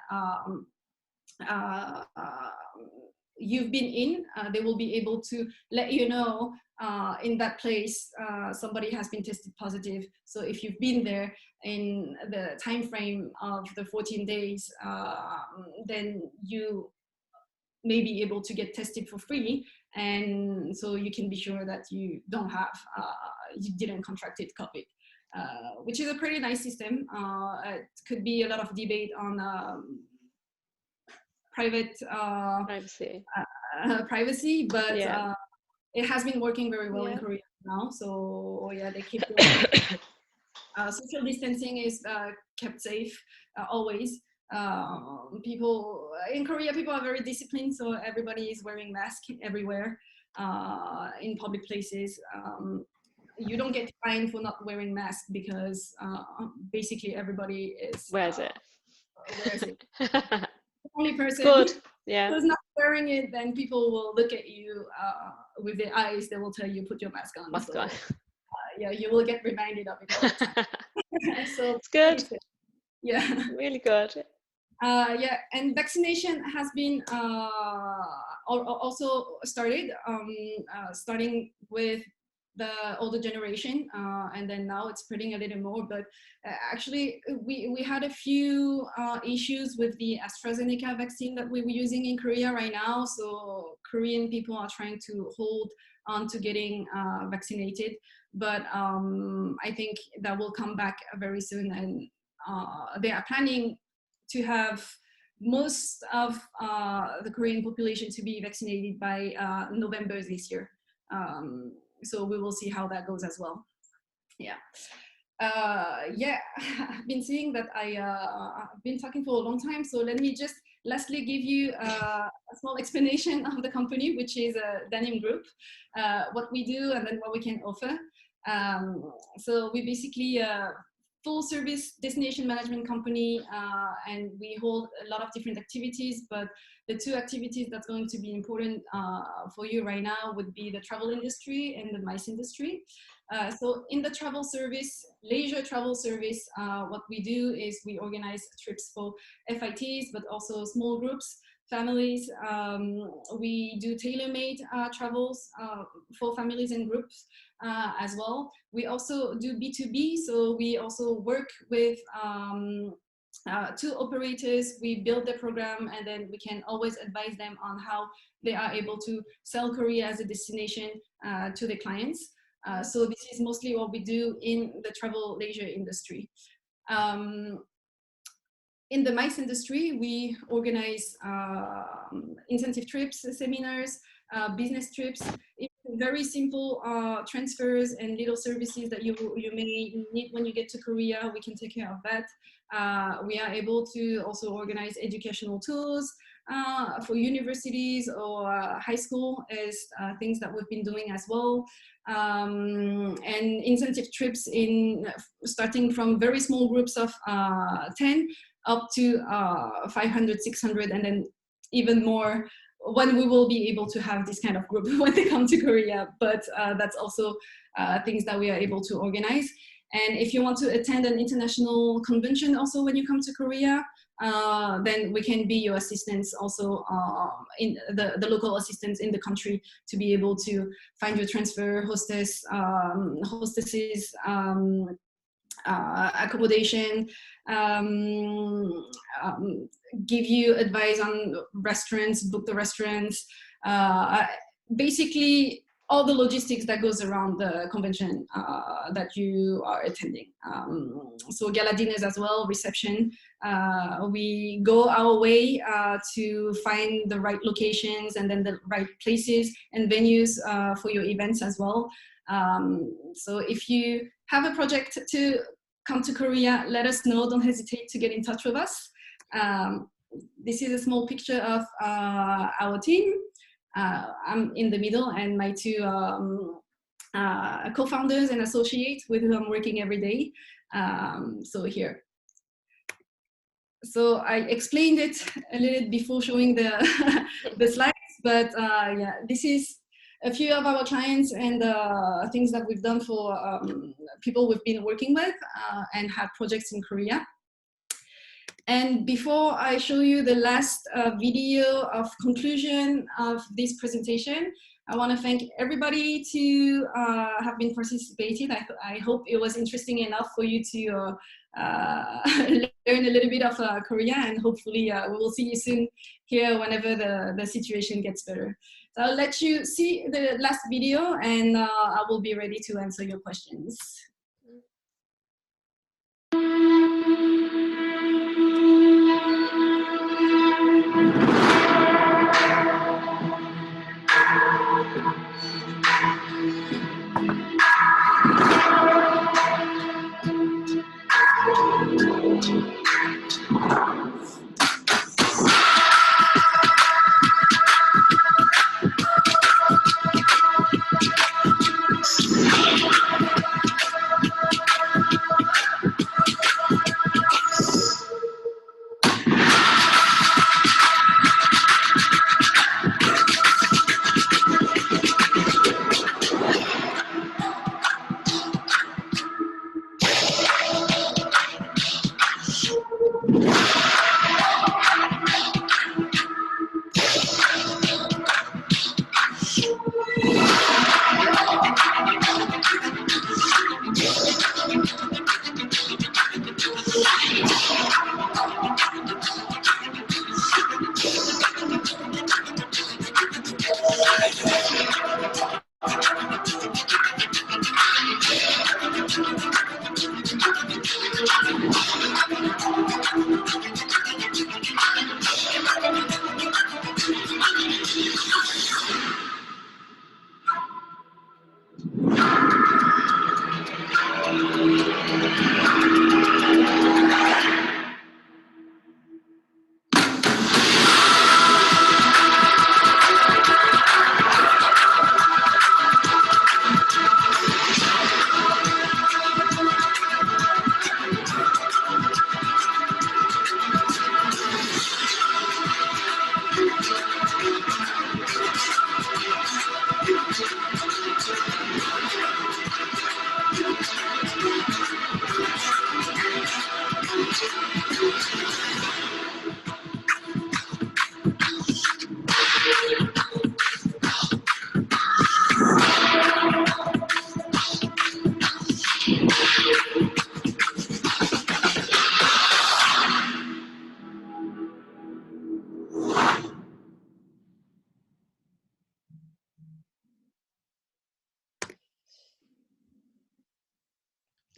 you've been in, they will be able to let you know in that place somebody has been tested positive. So if you've been there in the time frame of the 14 days, then you may be able to get tested for free, and so you can be sure that you don't have, you didn't contract COVID, which is a pretty nice system. It could be a lot of debate on privacy, but yeah. it has been working very well in Korea now. So yeah, they keep social distancing is kept safe always. People in Korea, people are very disciplined, so everybody is wearing masks everywhere in public places. You don't get fined for not wearing masks because basically everybody wears it. The only person who's not wearing it, then people will look at you with their eyes. They will tell you, put your mask on. Mask on. Yeah, you will get reminded of it all the time. So it's good. Yeah, really good. Yeah, and vaccination has been also started, starting with the older generation, and then now it's spreading a little more. But actually, we had a few issues with the AstraZeneca vaccine that we were using in Korea right now. So Korean people are trying to hold on to getting vaccinated, but I think that will come back very soon, and they are planning to have most of the Korean population to be vaccinated by November this year. So we will see how that goes as well. Yeah. Yeah, I've been seeing that I've been talking for a long time. So let me just lastly give you a small explanation of the company, which is Danim Group, what we do and then what we can offer. So we basically full service destination management company, and we hold a lot of different activities, but the two activities that's going to be important for you right now would be the travel industry and the MICE industry. So in the travel service, leisure travel service, what we do is we organize trips for FITs, but also small groups, families. We do tailor-made travels for families and groups as well. We also do B2B, so we also work with two operators. We build the program, and then we can always advise them on how they are able to sell Korea as a destination to the clients. So this is mostly what we do in the travel leisure industry. in the MICE industry, we organize incentive trips, seminars, business trips, very simple transfers and little services that you may need when you get to Korea. We can take care of that. We are able to also organize educational tours for universities or high school as things that we've been doing as well. And incentive trips in starting from very small groups of 10 up to 500, 600, and then even more when we will be able to have this kind of group when they come to Korea. But that's also things that we are able to organize. And if you want to attend an international convention also when you come to Korea, then we can be your assistants also in the local assistants in the country to be able to find your transfer hostesses, accommodation, give you advice on restaurants, book the restaurants, basically all the logistics that goes around the convention that you are attending. So gala dinners as well, reception. We go our way to find the right locations and then the right places and venues for your events as well. So if you have a project to come to Korea, let us know. Don't hesitate to get in touch with us. This is a small picture of our team. I'm in the middle, and my two co-founders and associates with whom I'm working every day. So here. So I explained it a little before showing the, the slides, but yeah, this is a few of our clients and things that we've done for people we've been working with and had projects in Korea. And before I show you the last video of conclusion of this presentation, I want to thank everybody to have been participating. I hope it was interesting enough for you to learn a little bit of Korea, and hopefully we will see you soon here whenever the situation gets better. So I'll let you see the last video, and I will be ready to answer your questions.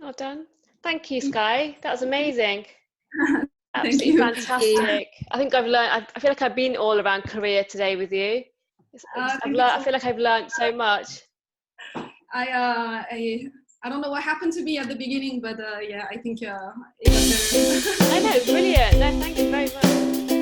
Well done. Thank you, Sky. That was amazing. Absolutely you. fantastic. I think I've learned. I feel like I've been all around Korea today with you. Thank you I feel like I've learned so much. I don't know what happened to me at the beginning, but yeah, I think it was very I know, brilliant. No, thank you very much.